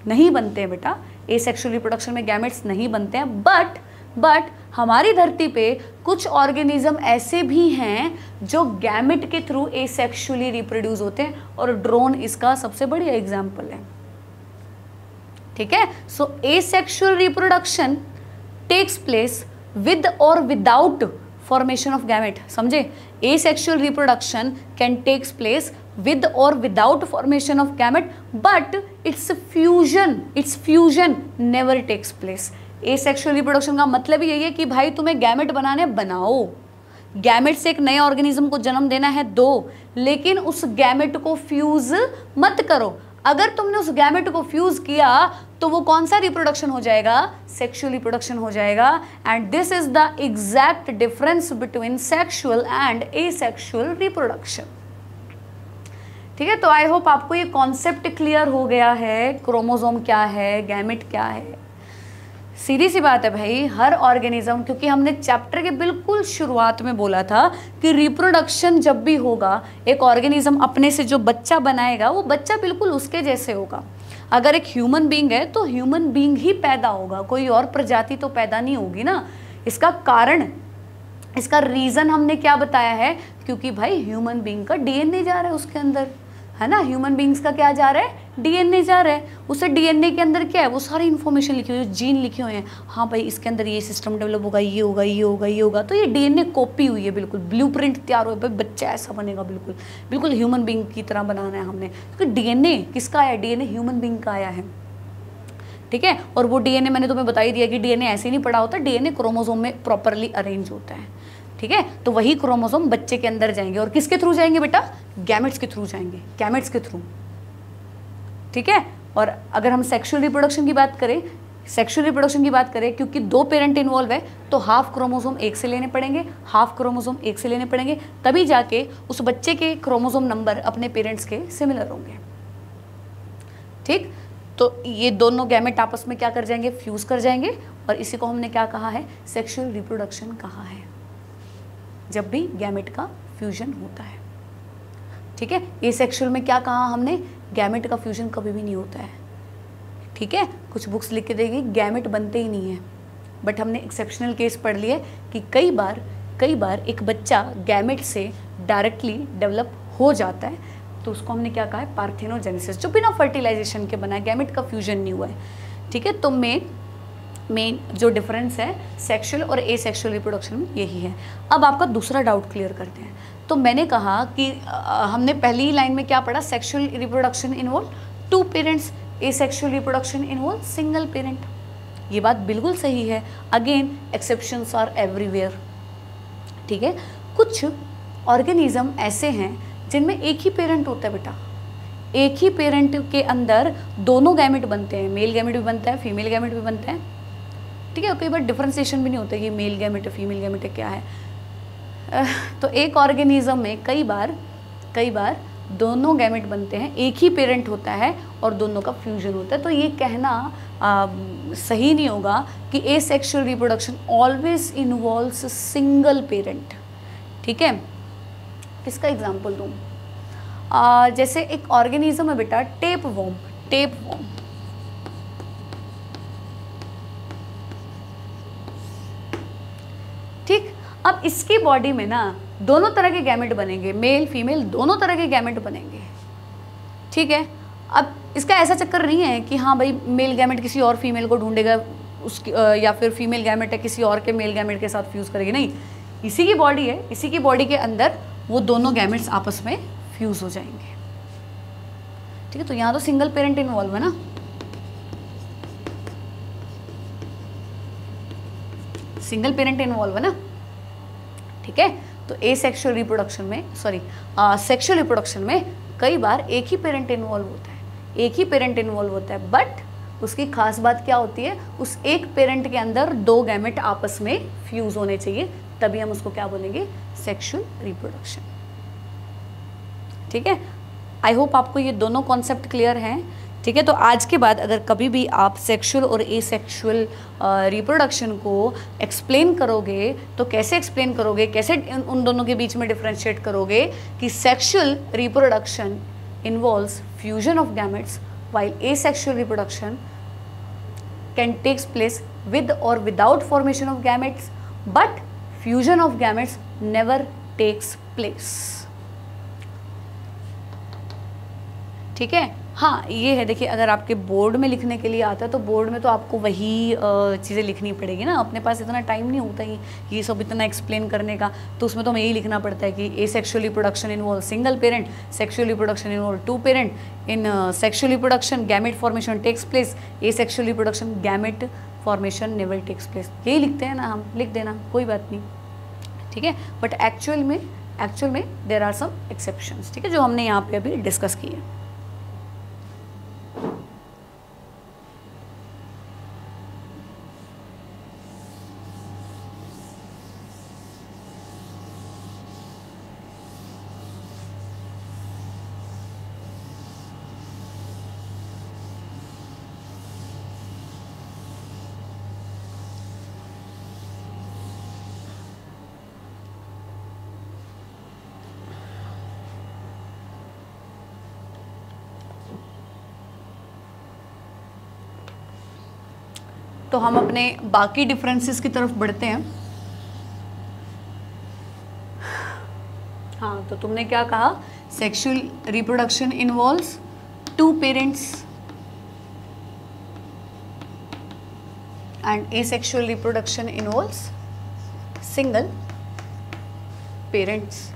नहीं बनते हैं बेटा, एसेक्सुअल रिप्रोडक्शन में गैमेट्स नहीं बनते हैं। बट हमारी धरती पे कुछ ऑर्गेनिज्म ऐसे भी हैं जो गैमेट के थ्रू एसेक्सुअली रिप्रोड्यूस होते हैं, और ड्रोन इसका सबसे बढ़िया एग्जाम्पल है, ठीक है। So asexual reproduction takes place with और विदाउट फॉर्मेशन ऑफ गैमेट, समझे। Asexual reproduction can takes place with or without formation of gamete, but its fusion never takes place. asexual reproduction का मतलब यही है कि भाई तुम्हें गैमेट बनाने बनाओ, गैमेट से एक नए ऑर्गेनिज्म को जन्म देना है दो, लेकिन उस गैमेट को फ्यूज मत करो। अगर तुमने उस गैमेट को फ्यूज किया तो वो कौन सा रिप्रोडक्शन हो जाएगा, सेक्सुअल रिप्रोडक्शन हो जाएगा। And this is the exact difference between sexual and asexual reproduction, ठीक है। तो आई होप आपको ये कॉन्सेप्ट क्लियर हो गया है, क्रोमोसोम क्या है, गैमेट क्या है। सीधी सी बात है भाई, हर ऑर्गेनिज्म, क्योंकि हमने चैप्टर के बिल्कुल शुरुआत में बोला था कि रिप्रोडक्शन जब भी होगा, एक ऑर्गेनिज्म अपने से जो बच्चा बनाएगा वो बच्चा बिल्कुल उसके जैसे होगा। अगर एक ह्यूमन बीइंग है तो ह्यूमन बीइंग ही पैदा होगा, कोई और प्रजाति तो पैदा नहीं होगी ना। इसका कारण, इसका रीज़न हमने क्या बताया है, क्योंकि भाई ह्यूमन बीइंग का डीएनए जा रहा है उसके अंदर, है ना। ह्यूमन बीइंग्स का क्या जा रहा है, डीएनए जा रहा है। उसे डीएनए के अंदर क्या है, वो सारी इन्फॉर्मेशन लिखी हुई है, जीन लिखे हुए हैं, हाँ भाई इसके अंदर ये सिस्टम डेवलप होगा, ये होगा, ये होगा, ये होगा। तो ये डीएनए कॉपी हुई है, बिल्कुल ब्लूप्रिंट तैयार हो, भाई बच्चा ऐसा बनेगा, बिल्कुल बिल्कुल ह्यूमन बीइंग की तरह बनाना है हमने। क्योंकि डीएनए किसका आया, डीएनए ह्यूमन बीइंग का आया है, ठीक है। और वो डीएनए मैंने तुम्हें बता ही दिया कि डीएनए ऐसे नहीं पड़ा होता, डीएनए क्रोमोसोम में प्रॉपरली अरेंज होता है, ठीक है। तो वही क्रोमोसोम बच्चे के अंदर जाएंगे, और किसके थ्रू जाएंगे बेटा, गैमेट्स के थ्रू जाएंगे, गैमेट्स के थ्रू, ठीक है। और अगर हम सेक्सुअल रिप्रोडक्शन की बात करें, सेक्सुअल रिप्रोडक्शन की बात करें, क्योंकि दो पेरेंट इन्वॉल्व है तो हाफ क्रोमोसोम एक से लेने पड़ेंगे, हाफ क्रोमोसोम एक से लेने पड़ेंगे, तभी जाके उस बच्चे के क्रोमोसोम नंबर अपने पेरेंट्स के सिमिलर होंगे, ठीक। तो ये दोनों गैमेट आपस में क्या कर जाएंगे, फ्यूज कर जाएंगे, और इसी को हमने क्या कहा है, सेक्सुअल रिप्रोडक्शन कहा है, जब भी गैमेट का फ्यूजन होता है, ठीक है। एसेक्सुअल में क्या कहा हमने, गैमेट का फ्यूजन कभी भी नहीं होता है, ठीक है। कुछ बुक्स लिख के देगी गैमेट बनते ही नहीं है, बट हमने एक्सेप्शनल केस पढ़ लिए कि कई बार एक बच्चा गैमेट से डायरेक्टली डेवलप हो जाता है, तो उसको हमने क्या कहा है, पार्थेनोजेनेसिस, जो बिना फर्टिलाइजेशन के बना है, गैमेट का फ्यूजन नहीं हुआ है, ठीक है। तो मेन जो डिफरेंस है सेक्सुअल और एसेक्सुअल रिप्रोडक्शन में यही है। अब आपका दूसरा डाउट क्लियर करते हैं। तो मैंने कहा कि हमने पहली लाइन में क्या पढ़ा, sexual reproduction involve 2 parents, asexual reproduction involve single parent. ये बात बिल्कुल सही है। अगेन एक्सेप्शंस आर एवरीवेयर, ठीक है। कुछ ऑर्गेनिज्म ऐसे हैं जिनमें एक ही पेरेंट होता है बेटा, एक ही पेरेंट के अंदर दोनों गैमेट बनते हैं, मेल गैमेट भी बनता है, फीमेल गैमेट भी बनते हैं, ठीक है। कई बार डिफ्रेंसिएशन भी नहीं होता कि मेल गैमेट है, फीमेल गैमेट है, क्या है। तो एक ऑर्गेनिज्म में कई बार दोनों गैमेट बनते हैं, एक ही पेरेंट होता है और दोनों का फ्यूजन होता है। तो ये कहना सही नहीं होगा कि asexual reproduction always involves single parent, ठीक है। इसका एग्जांपल दूँ, जैसे एक ऑर्गेनिज्म है बेटा टेपवर्म, ठीक। अब इसकी बॉडी में ना दोनों तरह के गैमेट बनेंगे, मेल फीमेल दोनों तरह के गैमेट बनेंगे, ठीक है। अब इसका ऐसा चक्कर नहीं है कि हाँ भाई मेल गैमेट किसी और फीमेल को ढूंढेगा उसकी, या फिर फीमेल गैमेट है किसी और के मेल गैमेट के साथ फ्यूज़ करेगी, नहीं। इसी की बॉडी है, इसी की बॉडी के अंदर वो दोनों गैमेट्स आपस में फ्यूज़ हो जाएंगे, ठीक है। तो यहाँ तो सिंगल पेरेंट इन्वॉल्व है ना, सिंगल पेरेंट इन्वॉल्व है ना, ठीक है। तो एसेक्सुअल रिप्रोडक्शन में सेक्सुअल रिप्रोडक्शन में कई बार एक ही पेरेंट इन्वॉल्व होता है, बट उसकी खास बात क्या होती है, उस एक पेरेंट के अंदर 2 गैमेट आपस में फ्यूज होने चाहिए, तभी हम उसको क्या बोलेंगे, सेक्सुअल रिप्रोडक्शन, ठीक है। आई होप आपको ये दोनों कॉन्सेप्ट क्लियर हैं ठीक है। तो आज के बाद अगर कभी भी आप सेक्सुअल और एसेक्सुअल रिप्रोडक्शन को एक्सप्लेन करोगे तो कैसे एक्सप्लेन करोगे, कैसे उन दोनों के बीच में डिफ्रेंशिएट करोगे कि sexual reproduction involves fusion of gametes while asexual reproduction can takes place with or without formation of gametes, but fusion of gametes never takes place. ठीक है। हाँ ये है, देखिए अगर आपके बोर्ड में लिखने के लिए आता है तो बोर्ड में तो आपको वही चीज़ें लिखनी पड़ेगी ना, अपने पास इतना टाइम नहीं होता ही ये सब इतना एक्सप्लेन करने का, तो उसमें तो हमें यही लिखना पड़ता है कि asexual reproduction involve single parent, sexual reproduction involve two parent, in sexual reproduction gamete formation takes place, asexual reproduction gamete formation never takes place. यही लिखते हैं ना हम, लिख देना कोई बात नहीं, ठीक है। बट एक्चुअल में देयर आर सम एक्सेप्शंस, ठीक है, जो हमने यहाँ पे अभी डिस्कस किए। तो हम अपने बाकी डिफरेंसेस की तरफ बढ़ते हैं। हाँ तो तुमने क्या कहा, sexual reproduction involves two parents and asexual reproduction involves single parents,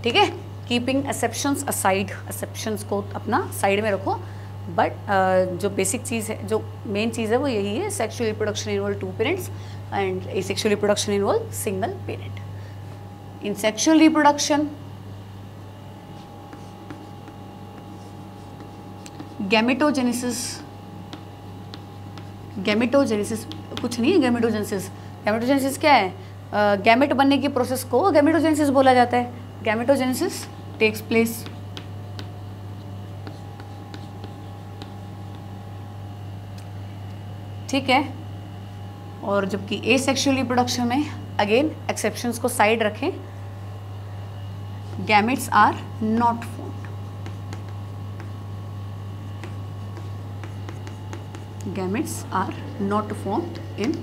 ठीक है। कीपिंग एक्सेप्शंस असाइड, एक्सेप्शंस को अपना साइड में रखो, बट जो बेसिक चीज़ है, जो मेन चीज़ है वो यही है, sexual reproduction involve two parents and asexual reproduction involve single parent. In sexual reproduction gametogenesis कुछ नहीं है, गैमेटोजेनेसिस क्या है, गैमेट बनने की प्रोसेस को गैमेटोजेनेसिस बोला जाता है। गैमेटोजेनेसिस टेक्स प्लेस ठीक है। और जबकि एसेक्सुअल रिप्रोडक्शन में अगेन एक्सेप्शंस को साइड रखें, gametes are not formed, gametes are not formed in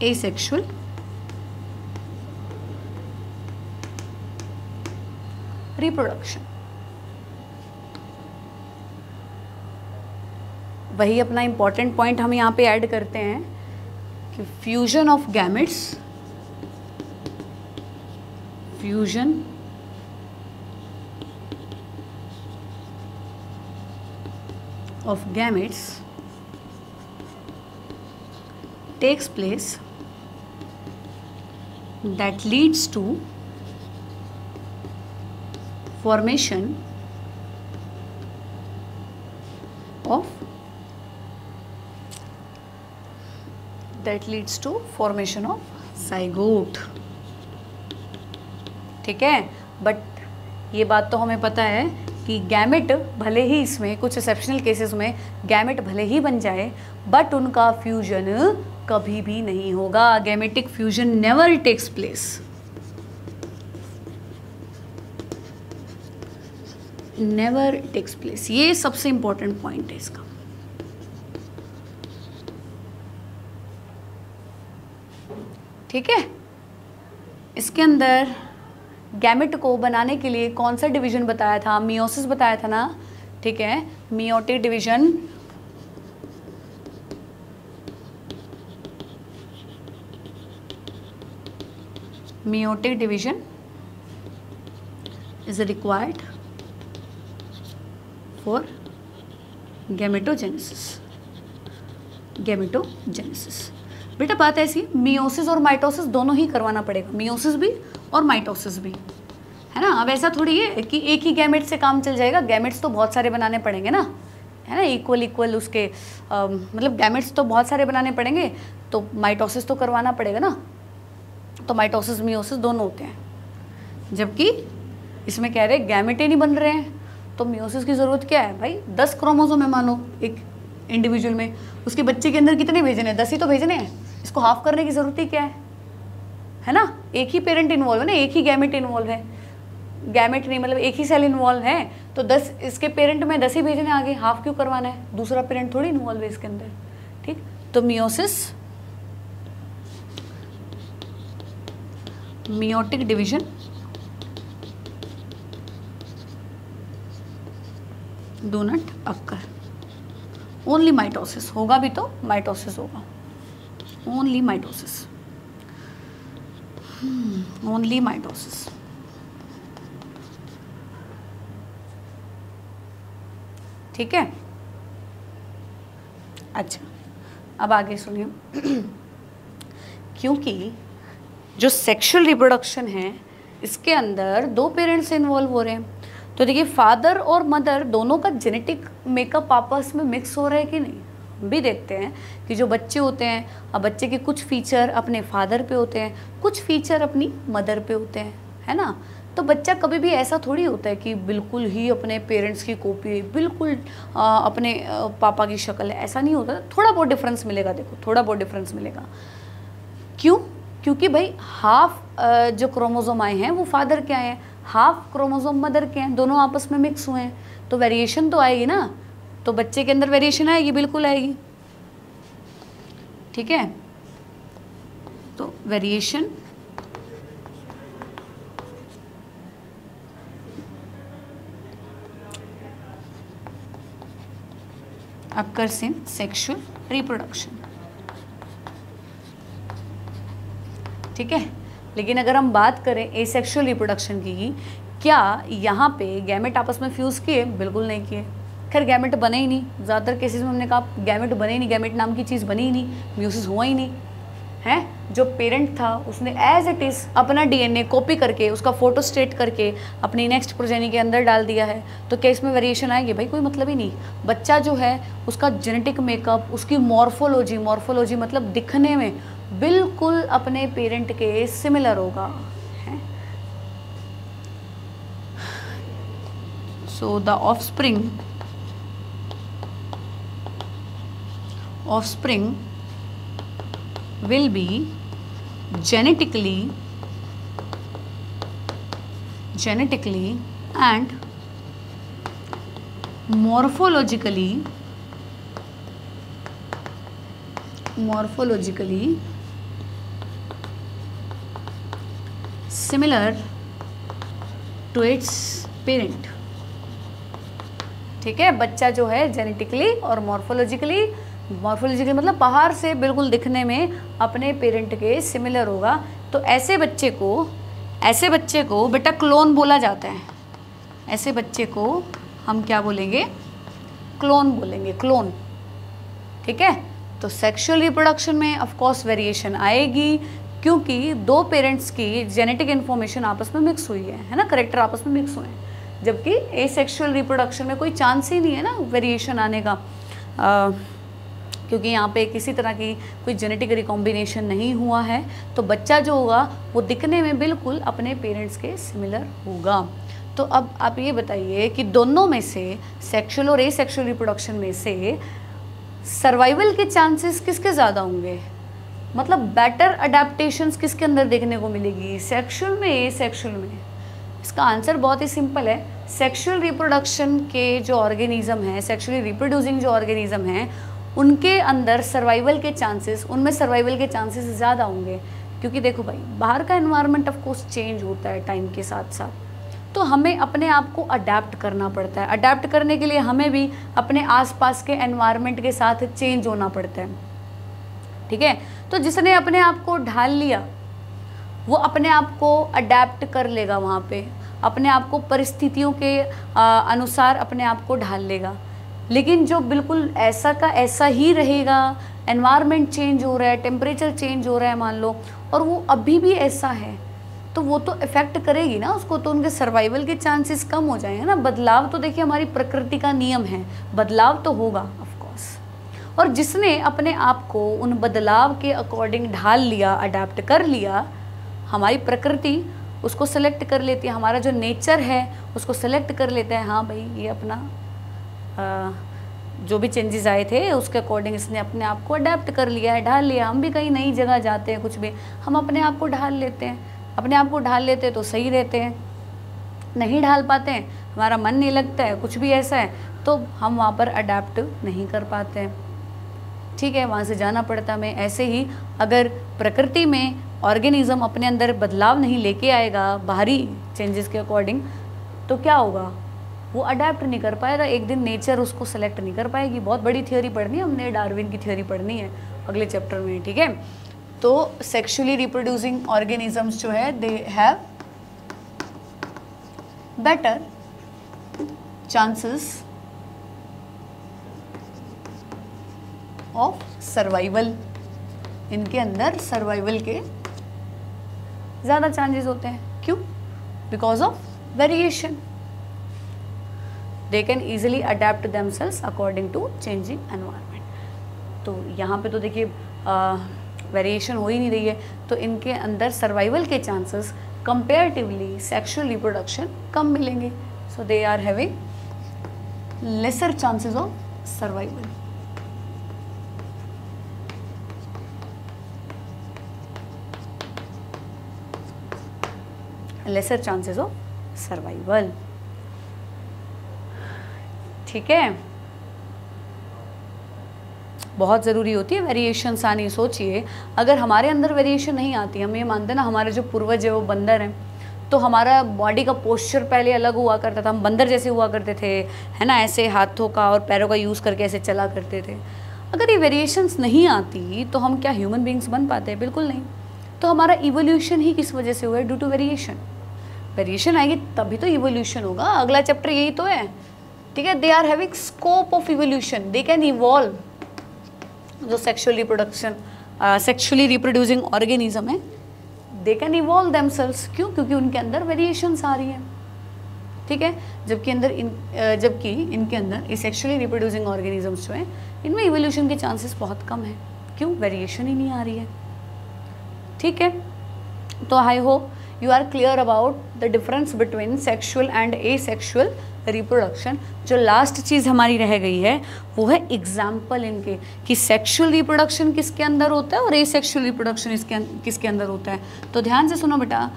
asexual reproduction. वही अपना इंपॉर्टेंट पॉइंट हम यहाँ पे ऐड करते हैं कि fusion of gametes, fusion of gametes takes place that leads to formation of zygote, ठीक है। बट ये बात तो हमें पता है कि गैमेट भले ही, इसमें कुछ एक्सेप्शनल केसेस में गैमेट भले ही बन जाए बट उनका फ्यूजन कभी भी नहीं होगा। Gametic fusion never takes place, never takes place. ये सबसे इंपॉर्टेंट पॉइंट है इसका। ठीक है। इसके अंदर गैमेट को बनाने के लिए कौन सा डिवीजन बताया था, मियोसिस बताया था ना, ठीक है। Meiotic division, meiotic division is required for gametogenesis। बेटा बात ऐसी, मियोसिस और माइटोसिस दोनों ही करवाना पड़ेगा, मियोसिस भी और माइटोसिस भी, है ना। अब ऐसा थोड़ी है कि एक ही गैमेट से काम चल जाएगा, गैमेट्स तो बहुत सारे बनाने पड़ेंगे ना, है ना। इक्वल उसके मतलब गैमेट्स तो बहुत सारे बनाने पड़ेंगे, तो माइटोसिस तो करवाना पड़ेगा ना। तो माइटोसिस मियोसिस दोनों होते हैं, जबकि इसमें कह रहे गैमेट ही नहीं बन रहे हैं, तो मियोसिस की ज़रूरत क्या है भाई? 10 क्रोमोसोम है मान लो एक इंडिविजुअल में, उसके बच्चे के अंदर कितने भेजने हैं? 10 ही तो भेजने हैं। इसको हाफ करने की ज़रूरत ही क्या है ना? एक ही पेरेंट इन्वॉल्व है ना, एक ही गैमेट इन्वॉल्व है, गैमेट नहीं मतलब एक ही सेल इन्वॉल्व है, तो 10 इसके पेरेंट में 10 ही भेजने आगे, हाफ क्यों करवाना है? दूसरा पेरेंट थोड़ी इन्वॉल्व है इसके अंदर, ठीक। तो meiosis, meiotic division do not occur, only mitosis होगा भी तो माइटोसिस होगा, ओनली माइटोसिस, ओनली माइटोसिस। ठीक है, अच्छा अब आगे सुनिए। क्योंकि जो सेक्सुअल रिप्रोडक्शन है इसके अंदर 2 पेरेंट्स इन्वॉल्व हो रहे हैं, तो देखिए फादर और मदर दोनों का जेनेटिक मेकअप आपस में मिक्स हो रहा है कि नहीं। हम भी देखते हैं कि जो बच्चे होते हैं, अब बच्चे के कुछ फीचर अपने फादर पे होते हैं, कुछ फीचर अपनी मदर पे होते हैं, है ना। तो बच्चा कभी भी ऐसा थोड़ी होता है कि बिल्कुल ही अपने पेरेंट्स की कॉपी, बिल्कुल अपने पापा की शक्ल है, ऐसा नहीं होता। थोड़ा बहुत डिफरेंस मिलेगा, देखो थोड़ा बहुत डिफरेंस मिलेगा। क्यों? क्योंकि भाई हाफ जो क्रोमोसोम आए हैं वो फादर के आए हैं, हाफ क्रोमोसोम मदर के हैं, दोनों आपस में मिक्स हुए हैं, तो वेरिएशन तो आएगी ना। तो बच्चे के अंदर वेरिएशन आएगी, बिल्कुल आएगी, ठीक है। तो variation occurs in sexual reproduction, ठीक है। लेकिन अगर हम बात करें एसेक्सुअल रिप्रोडक्शन की, क्या यहाँ पे गैमेट आपस में फ्यूज़ किए? बिल्कुल नहीं किए। खैर गैमेट बने ही नहीं, ज़्यादातर केसेस में हमने कहा गैमेट बने ही नहीं, गैमेट नाम की चीज़ बनी ही नहीं, म्यूसिस हुआ ही नहीं है। जो पेरेंट था उसने एज इट इज़ अपना डीएनए कॉपी करके, उसका फोटो स्टेट करके अपनी नेक्स्ट प्रोजेनी के अंदर डाल दिया है, तो क्या इसमें वेरिएशन आएगी? भाई कोई मतलब ही नहीं। बच्चा जो है उसका जेनेटिक मेकअप, उसकी मॉर्फोलॉजी, मॉर्फोलॉजी मतलब दिखने में बिल्कुल अपने पेरेंट के सिमिलर होगा, है। So the offspring will be genetically and morphologically similar to its parent, ठीक है। बच्चा जो है जेनेटिकली और मॉर्फोलॉजिकली मतलब बाहर से बिल्कुल दिखने में अपने पेरेंट के सिमिलर होगा। तो ऐसे बच्चे को बेटा क्लोन बोला जाता है। ऐसे बच्चे को हम क्या बोलेंगे? क्लोन बोलेंगे, क्लोन, ठीक है। तो सेक्सुअल रिप्रोडक्शन में ऑफ कोर्स वेरिएशन आएगी, क्योंकि 2 पेरेंट्स की जेनेटिक इन्फॉर्मेशन आपस में मिक्स हुई है ना, करेक्टर आपस में मिक्स हुए हैं। जबकि एसेक्सुअल रिप्रोडक्शन में कोई चांस ही नहीं है ना वेरिएशन आने का, क्योंकि यहाँ पे किसी तरह की कोई जेनेटिक रिकॉम्बिनेशन नहीं हुआ है। तो बच्चा जो होगा वो दिखने में बिल्कुल अपने पेरेंट्स के सिमिलर होगा। तो अब आप ये बताइए कि दोनों में से, सेक्सुअल और एसेक्सुअल रिप्रोडक्शन में से सर्वाइवल के चांसेस किसके ज़्यादा होंगे? मतलब बेटर अडेप्टेशंस किसके अंदर देखने को मिलेगी, सेक्सुअल में, एसेक्सुअल में? इसका आंसर बहुत ही सिंपल है। सेक्सुअल रिप्रोडक्शन के जो ऑर्गेनिज्म हैं, सेक्सुअली रिप्रोड्यूसिंग जो ऑर्गेनिज्म हैं, उनके अंदर सर्वाइवल के चांसेस, उनमें सर्वाइवल के चांसेस ज़्यादा होंगे। क्योंकि देखो भाई, बाहर का एनवायरनमेंट ऑफ कोर्स चेंज होता है टाइम के साथ साथ, तो हमें अपने आप को अडेप्ट करना पड़ता है। अडेप्ट करने के लिए हमें भी अपने आसपास के एनवायरनमेंट के साथ चेंज होना पड़ता है, ठीक है। तो जिसने अपने आप को ढाल लिया वो अपने आप को अडेप्ट कर लेगा, वहाँ पे अपने आप को परिस्थितियों के अनुसार अपने आप को ढाल लेगा। लेकिन जो बिल्कुल ऐसा का ऐसा ही रहेगा, एनवायरनमेंट चेंज हो रहा है, टेम्परेचर चेंज हो रहा है मान लो, और वो अभी भी ऐसा है, तो वो तो इफ़ेक्ट करेगी ना उसको, तो उनके सर्वाइवल के चांसेस कम हो जाएंगे ना। बदलाव तो देखिए हमारी प्रकृति का नियम है, बदलाव तो होगा ऑफ कोर्स। और जिसने अपने आप को उन बदलाव के अकॉर्डिंग ढाल लिया, अडेप्ट कर लिया, हमारी प्रकृति उसको सेलेक्ट कर लेती है, हमारा जो नेचर है उसको सेलेक्ट कर लेते हैं, हाँ भाई ये अपना जो भी चेंजेस आए थे उसके अकॉर्डिंग इसने अपने आप को अडेप्ट कर लिया है, ढाल लिया। हम भी कहीं नई जगह जाते हैं, कुछ भी हम अपने आप को ढाल लेते हैं, अपने आप को ढाल लेते हैं तो सही रहते हैं, नहीं ढाल पाते हैं, हमारा मन नहीं लगता है, कुछ भी ऐसा है तो हम वहाँ पर अडेप्ट नहीं कर पाते हैं, ठीक है, वहाँ से जाना पड़ता हमें। ऐसे ही अगर प्रकृति में ऑर्गेनिज्म अपने अंदर बदलाव नहीं लेके आएगा बाहरी चेंजेस के अकॉर्डिंग, तो क्या होगा, वो अडेप्ट नहीं कर पाएगा, एक दिन नेचर उसको सेलेक्ट नहीं कर पाएगी। बहुत बड़ी थियोरी पढ़नी है हमने, डार्विन की थियोरी पढ़नी है अगले चैप्टर में, ठीक है। तो सेक्सुअली रिप्रोड्यूसिंग ऑर्गेनिजम्स जो है they have better chances of survival, इनके अंदर सर्वाइवल के ज़्यादा चांसेस होते हैं। क्यों? Because of variation, they can easily adapt themselves according to changing environment. तो यहाँ पे तो देखिए वेरिएशन हो ही नहीं रही है, तो इनके अंदर सर्वाइवल के चांसेस कंपेरेटिवली सेक्सुअल रिप्रोडक्शन कम मिलेंगे, so they are having lesser chances of survival. Lesser chances of survival, ठीक है। बहुत ज़रूरी होती है वेरिएशंस आनी। सोचिए अगर हमारे अंदर वेरिएशन नहीं आती, हम ये मानते हैं ना हमारे जो पूर्वज है वो बंदर हैं, तो हमारा बॉडी का पोस्चर पहले अलग हुआ करता था, हम बंदर जैसे हुआ करते थे, है ना, ऐसे हाथों का और पैरों का यूज़ करके ऐसे चला करते थे। अगर ये वेरिएशंस नहीं आती तो हम क्या ह्यूमन बींग्स बन पाते हैं? बिल्कुल नहीं। तो हमारा इवोल्यूशन ही किस वजह से हुआ है? Due to variation. वेरिएशन आएगी तभी तो इवोल्यूशन होगा, अगला चैप्टर यही तो है, ठीक है। They are having scope of evolution, they can evolve. जो सेक्सुअली रिप्रोड्यूसिंग ऑर्गेनिज्म है दे कैन इवॉल्व देमसेल्व्स। क्यों? क्योंकि उनके अंदर वेरिएशंस आ रही हैं, ठीक है। जबकि इनके अंदर ये सेक्सुअली रिप्रोड्यूसिंग ऑर्गेनिजम्स जो हैं इनमें इवोल्यूशन के चांसेस बहुत कम है। क्यों? वेरिएशन ही नहीं आ रही है, ठीक है। तो I hope you are clear about the difference between sexual and asexual reproduction. जो लास्ट चीज़ हमारी रह गई है वो है एग्जाम्पल इनके, कि सेक्सुअल रिप्रोडक्शन किसके अंदर होता है और एसेक्सुअल रिप्रोडक्शन किसके अंदर होता है। तो ध्यान से सुनो बेटा,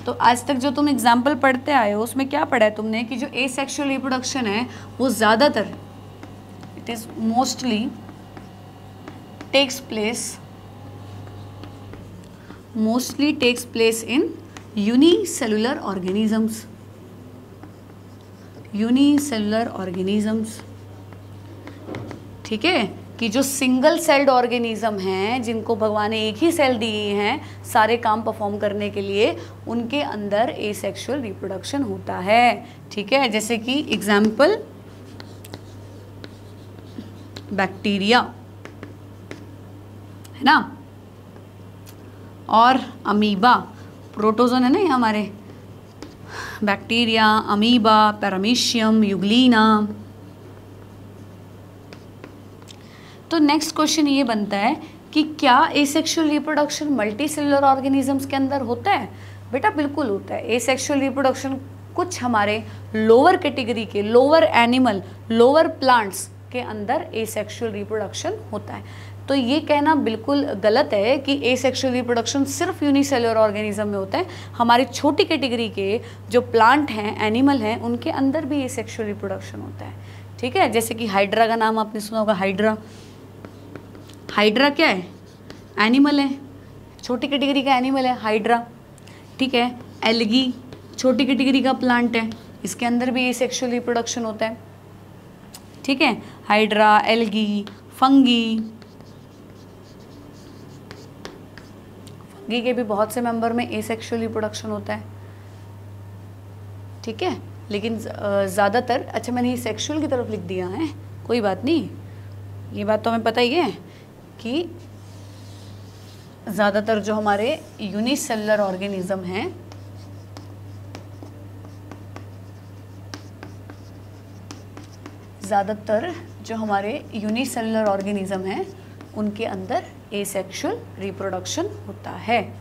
तो आज तक जो तुम एग्जाम्पल पढ़ते आए हो उसमें क्या पढ़ा है तुमने, कि जो एसेक्सुअल रिप्रोडक्शन है वो ज़्यादातर it is mostly takes place in unicellular organisms, ठीक है। कि जो सिंगल सेल्ड ऑर्गेनिज्म हैं, जिनको भगवान ने एक ही सेल दिए हैं सारे काम परफॉर्म करने के लिए, उनके अंदर एसेक्सुअल रिप्रोडक्शन होता है, ठीक है। जैसे कि एग्जाम्पल बैक्टीरिया, है ना, और अमीबा, प्रोटोजोन है ना ये हमारे, बैक्टीरिया, अमीबा, पैरामीशियम, यूग्लिना। तो नेक्स्ट क्वेश्चन ये बनता है कि क्या asexual reproduction multi cellular organisms के अंदर होता है? बेटा बिल्कुल होता है। एसेक्सुअल रिप्रोडक्शन कुछ हमारे लोअर कैटेगरी के, लोअर एनिमल, लोअर प्लांट्स के अंदर एसेक्सुअल रिप्रोडक्शन होता है। तो ये कहना बिल्कुल गलत है कि एसेक्सुअल रिप्रोडक्शन सिर्फ यूनिसेलुलर ऑर्गेनिज्म में होता है। हमारी छोटी कैटेगरी के जो प्लांट हैं, एनिमल हैं, उनके अंदर भी एसेक्सुअल रिप्रोडक्शन होता है, ठीक है। जैसे कि हाइड्रा का नाम आपने सुना होगा, हाइड्रा क्या है? एनिमल है, छोटी कैटेगरी का एनिमल है हाइड्रा, ठीक है। एल्गी छोटी कैटेगरी का प्लांट है, इसके अंदर भी एसेक्सुअल रिप्रोडक्शन होता है, ठीक है। हाइड्रा, एल्गी, फंगी के भी बहुत से मेंबर में एसेक्सुअल रिप्रोडक्शन होता है, ठीक है। लेकिन ज़्यादातर, अच्छा मैंने ये सेक्सुअल की तरफ लिख दिया है, कोई बात नहीं, ये बात तो हमें पता ही है कि ज़्यादातर जो हमारे यूनिसेलुलर ऑर्गेनिज्म हैं उनके अंदर एसेक्सुअल रिप्रोडक्शन होता है,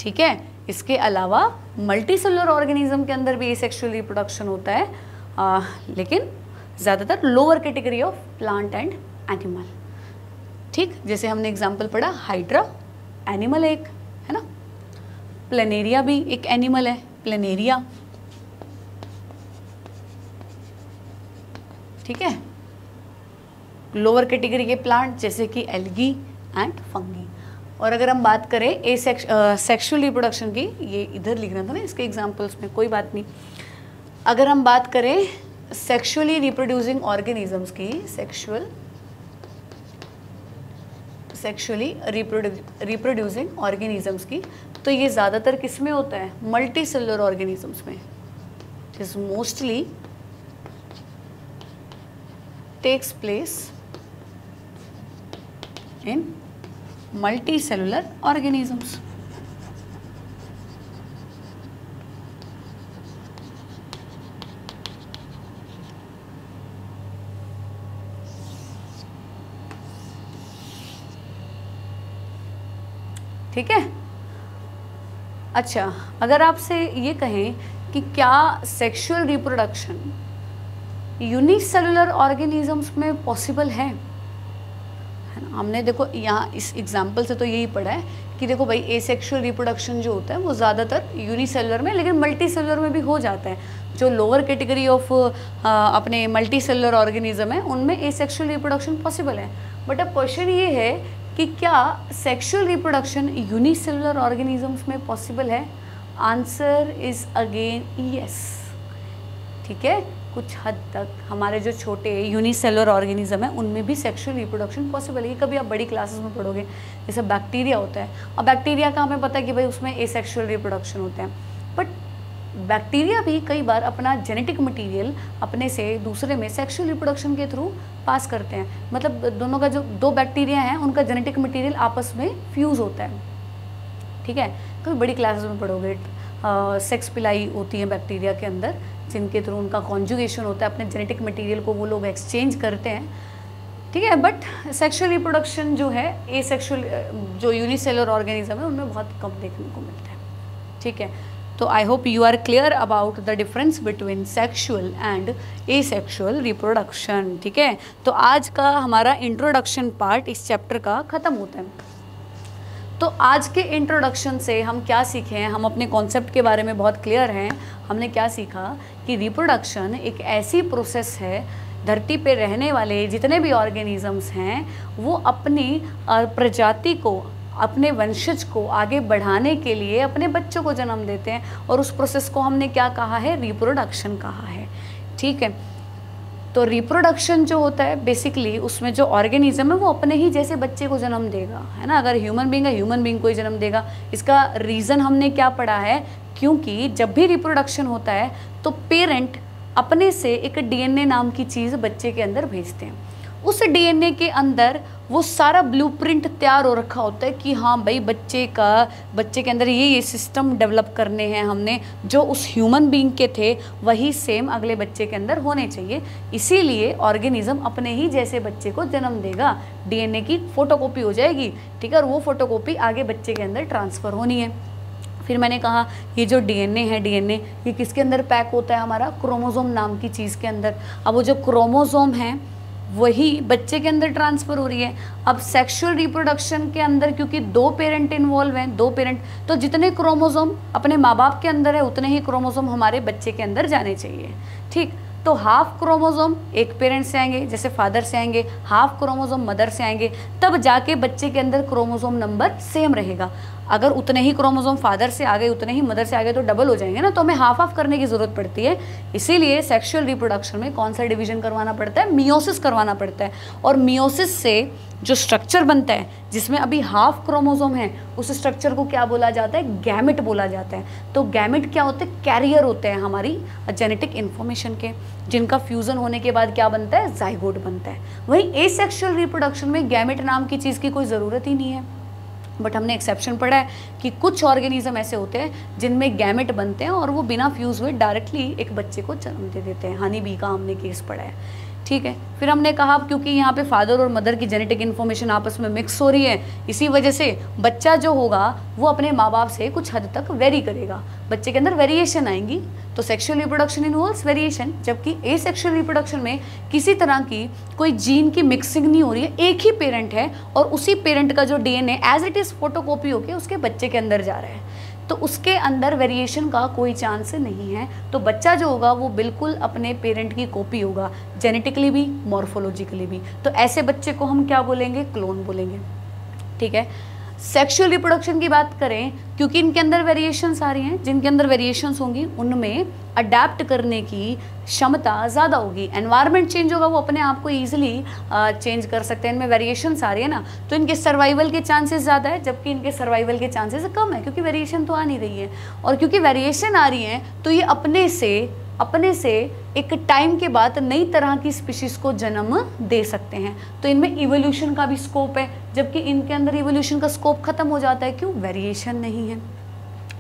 ठीक है। इसके अलावा मल्टी सेलुलर ऑर्गेनिज्म के अंदर भी एसेक्सुअल रिप्रोडक्शन होता है, लेकिन ज़्यादातर lower category of plant and animal. ठीक, जैसे हमने एग्जाम्पल पढ़ा हाइड्रा एनिमल एक है ना, प्लेनेरिया भी एक एनिमल है, प्लेनेरिया। ठीक है, लोअर कैटेगरी के प्लांट जैसे कि एल्गी एंड फंगी। और अगर हम बात करें सेक्सुअल रिप्रोडक्शन की, ये इधर लिखना था ना इसके एग्जांपल्स में, कोई बात नहीं। अगर हम बात करें सेक्सुअली रिप्रोड्यूसिंग ऑर्गेनिजम्स की, सेक्सुअली रिप्रोड्यूसिंग ऑर्गेनिजम्स की, तो ये ज़्यादातर किस में होता है? मल्टी सेलुलर ऑर्गेनिजम्स में, is mostly takes place in multicellular organisms। ठीक है। अच्छा, अगर आपसे ये कहें कि क्या सेक्सुअल रिप्रोडक्शन यूनिसेलुलर ऑर्गेनिजम्स में पॉसिबल है ना? हमने देखो यहाँ इस एग्जाम्पल से तो यही पढ़ा है कि देखो भाई एसेक्सुअल रिप्रोडक्शन जो होता है वो ज़्यादातर यूनिसेलुलर में, लेकिन मल्टी सेलुलर में भी हो जाता है। जो लोअर कैटेगरी ऑफ अपने मल्टी सेलुलर ऑर्गेनिज्म है उनमें एसेक्सुअल रिप्रोडक्शन पॉसिबल है। बट अब क्वेश्चन ये है कि क्या सेक्सुअल रिप्रोडक्शन यूनिसेलुलर ऑर्गेनिजम्स में पॉसिबल है? Answer is again yes. ठीक है, कुछ हद तक हमारे जो छोटे यूनिसेलुलर ऑर्गेनिज्म है उनमें भी सेक्सुअल रिप्रोडक्शन पॉसिबल है। ये कभी आप बड़ी क्लासेस में पढ़ोगे, जैसे बैक्टीरिया होता है, और बैक्टीरिया का हमें पता है कि भाई उसमें एसेक्सुअल रिप्रोडक्शन होते हैं, बट बैक्टीरिया भी कई बार अपना जेनेटिक मटेरियल अपने से दूसरे में सेक्सुअल रिप्रोडक्शन के थ्रू पास करते हैं। मतलब दोनों का जो दो बैक्टीरिया हैं उनका जेनेटिक मटेरियल आपस में फ्यूज़ होता है। ठीक है, कभी बड़ी क्लासेस में पढ़ोगे। सेक्स पिलाई होती है बैक्टीरिया के अंदर, जिनके थ्रू उनका कॉन्जुगेशन होता है, अपने जेनेटिक मटेरियल को वो लोग एक्सचेंज करते हैं। ठीक है, बट सेक्सुअल रिप्रोडक्शन जो है एसेक्सुअल जो यूनिसेलुलर ऑर्गेनिज्म है उनमें बहुत कम देखने को मिलता है। ठीक है, तो I hope you are clear about the difference between sexual and asexual reproduction. ठीक है, तो आज का हमारा इंट्रोडक्शन पार्ट इस चैप्टर का ख़त्म होता है। तो आज के इंट्रोडक्शन से हम क्या सीखे हैं? हम अपने कॉन्सेप्ट के बारे में बहुत क्लियर हैं। हमने क्या सीखा कि रिप्रोडक्शन एक ऐसी प्रोसेस है, धरती पे रहने वाले जितने भी ऑर्गेनिजम्स हैं वो अपनी प्रजाति को, अपने वंशज को आगे बढ़ाने के लिए अपने बच्चों को जन्म देते हैं, और उस प्रोसेस को हमने क्या कहा है? रिप्रोडक्शन कहा है। ठीक है, तो रिप्रोडक्शन जो होता है बेसिकली उसमें जो ऑर्गेनिज्म है वो अपने ही जैसे बच्चे को जन्म देगा, है ना। अगर ह्यूमन बीइंग है, ह्यूमन बीइंग को ही जन्म देगा। इसका रीज़न हमने क्या पढ़ा है? क्योंकि जब भी रिप्रोडक्शन होता है तो पेरेंट अपने से एक डीएनए नाम की चीज़ बच्चे के अंदर भेजते हैं। उस डीएनए के अंदर वो सारा ब्लूप्रिंट तैयार हो रखा होता है कि हाँ भाई बच्चे के अंदर ये सिस्टम डेवलप करने हैं हमने, जो उस ह्यूमन बीइंग के थे वही सेम अगले बच्चे के अंदर होने चाहिए। इसीलिए ऑर्गेनिज्म अपने ही जैसे बच्चे को जन्म देगा, डीएनए की फोटोकॉपी हो जाएगी। ठीक है, और वो फोटोकॉपी आगे बच्चे के अंदर ट्रांसफ़र होनी है। फिर मैंने कहा ये जो डीएनए है, डीएनए ये किसके अंदर पैक होता है? हमारा क्रोमोसोम नाम की चीज़ के अंदर। अब वो जो क्रोमोसोम है वही बच्चे के अंदर ट्रांसफ़र हो रही है। अब सेक्सुअल रिप्रोडक्शन के अंदर क्योंकि दो पेरेंट इन्वॉल्व हैं, दो पेरेंट, तो जितने क्रोमोसोम अपने माँ बाप के अंदर है उतने ही क्रोमोसोम हमारे बच्चे के अंदर जाने चाहिए। ठीक, तो हाफ क्रोमोसोम एक पेरेंट से आएंगे, जैसे फादर से आएंगे, हाफ क्रोमोसोम मदर से आएंगे, तब जाके बच्चे के अंदर क्रोमोसोम नंबर सेम रहेगा। अगर उतने ही क्रोमोसोम फादर से आ गए, उतने ही मदर से आ गए तो डबल हो जाएंगे ना, तो हमें हाफ हाफ करने की ज़रूरत पड़ती है। इसीलिए सेक्सुअल रिप्रोडक्शन में कौन सा डिवीजन करवाना पड़ता है? मियोसिस करवाना पड़ता है। और मियोसिस से जो स्ट्रक्चर बनता है जिसमें अभी हाफ क्रोमोसोम है, उस स्ट्रक्चर को क्या बोला जाता है? गैमेट बोला जाता है। तो गैमेट क्या होते हैं? कैरियर होते हैं हमारी जेनेटिक इन्फॉर्मेशन के, जिनका फ्यूज़न होने के बाद क्या बनता है? जाइगोट बनता है। वहीं एसेक्सुअल रिप्रोडक्शन में गैमेट नाम की चीज़ की कोई ज़रूरत ही नहीं है। बट हमने एक्सेप्शन पढ़ा है कि कुछ ऑर्गेनिज्म ऐसे होते हैं जिनमें गैमेट बनते हैं और वो बिना फ्यूज़ हुए डायरेक्टली एक बच्चे को जन्म दे देते हैं। हनी बी का हमने केस पढ़ा है। ठीक है। फिर हमने कहा क्योंकि यहाँ पे फादर और मदर की जेनेटिक इन्फॉर्मेशन आपस में मिक्स हो रही है, इसी वजह से बच्चा जो होगा वो अपने माँ बाप से कुछ हद तक वेरी करेगा, बच्चे के अंदर वेरिएशन आएंगी। तो सेक्सुअल रिप्रोडक्शन इन्वॉल्व्स वेरिएशन, जबकि एसेक्सुअल रिप्रोडक्शन में किसी तरह की कोई जीन की मिक्सिंग नहीं हो रही है, एक ही पेरेंट है और उसी पेरेंट का जो DNA as it is photocopy होकर उसके बच्चे के अंदर जा रहा है, तो उसके अंदर वेरिएशन का कोई चांस नहीं है। तो बच्चा जो होगा वो बिल्कुल अपने पेरेंट की कॉपी होगा, जेनेटिकली भी मॉर्फोलॉजिकली भी। तो ऐसे बच्चे को हम क्या बोलेंगे? क्लोन बोलेंगे, ठीक है। सेक्सुअल रिप्रोडक्शन की बात करें, क्योंकि इनके अंदर वेरिएशंस आ रही हैं, जिनके अंदर वेरिएशंस होंगी उनमें अडेप्ट करने की क्षमता ज़्यादा होगी। एनवायरनमेंट चेंज होगा, वो अपने आप को ईजिली चेंज कर सकते हैं। इनमें वेरिएशंस आ रही है ना, तो इनके सर्वाइवल के चांसेस ज़्यादा है, जबकि इनके सर्वाइवल के चांसेस कम है, क्योंकि वेरिएशन तो आ नहीं रही है। और क्योंकि वेरिएशन आ रही है तो ये अपने से एक टाइम के बाद नई तरह की स्पीशीज़ को जन्म दे सकते हैं। तो इनमें इवोल्यूशन का भी स्कोप है, जबकि इनके अंदर इवोल्यूशन का स्कोप खत्म हो जाता है, क्यों? वेरिएशन नहीं है।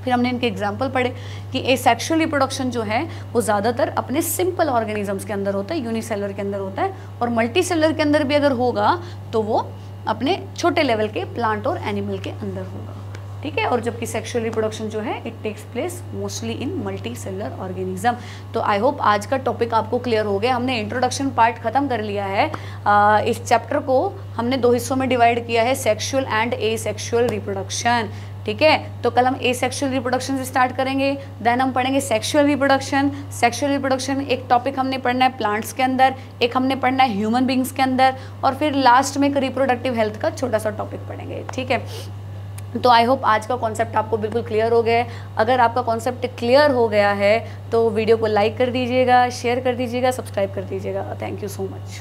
फिर हमने इनके एग्जाम्पल पढ़े कि एसेक्सुअल रिप्रोडक्शन जो है वो ज़्यादातर अपने सिंपल ऑर्गेनिजम्स के अंदर होता है, यूनिसेलुलर के अंदर होता है, और मल्टीसेलुलर के अंदर भी अगर होगा तो वो अपने छोटे लेवल के प्लांट और एनिमल के अंदर होगा, ठीक है। और जबकि सेक्सुअल रिप्रोडक्शन जो है it takes place mostly in multicellular organism. तो आई होप आज का टॉपिक आपको क्लियर हो गया। हमने इंट्रोडक्शन पार्ट खत्म कर लिया है। इस चैप्टर को हमने 2 हिस्सों में डिवाइड किया है, सेक्सुअल एंड एसेक्सुअल रिप्रोडक्शन, ठीक है। तो कल हम एसेक्सुअल रिप्रोडक्शन से स्टार्ट करेंगे, देन हम पढ़ेंगे सेक्सुअल रिप्रोडक्शन। सेक्सुअल रिप्रोडक्शन एक टॉपिक हमने पढ़ना है प्लांट्स के अंदर, एक हमने पढ़ना है ह्यूमन बींग्स के अंदर, और फिर लास्ट में एक रिप्रोडक्टिव हेल्थ का छोटा सा टॉपिक पढ़ेंगे, ठीक है। तो आई होप आज का कॉन्सेप्ट आपको बिल्कुल क्लियर हो गया है। अगर आपका कॉन्सेप्ट क्लियर हो गया है तो वीडियो को लाइक कर दीजिएगा, शेयर कर दीजिएगा, सब्सक्राइब कर दीजिएगा। Thank you so much.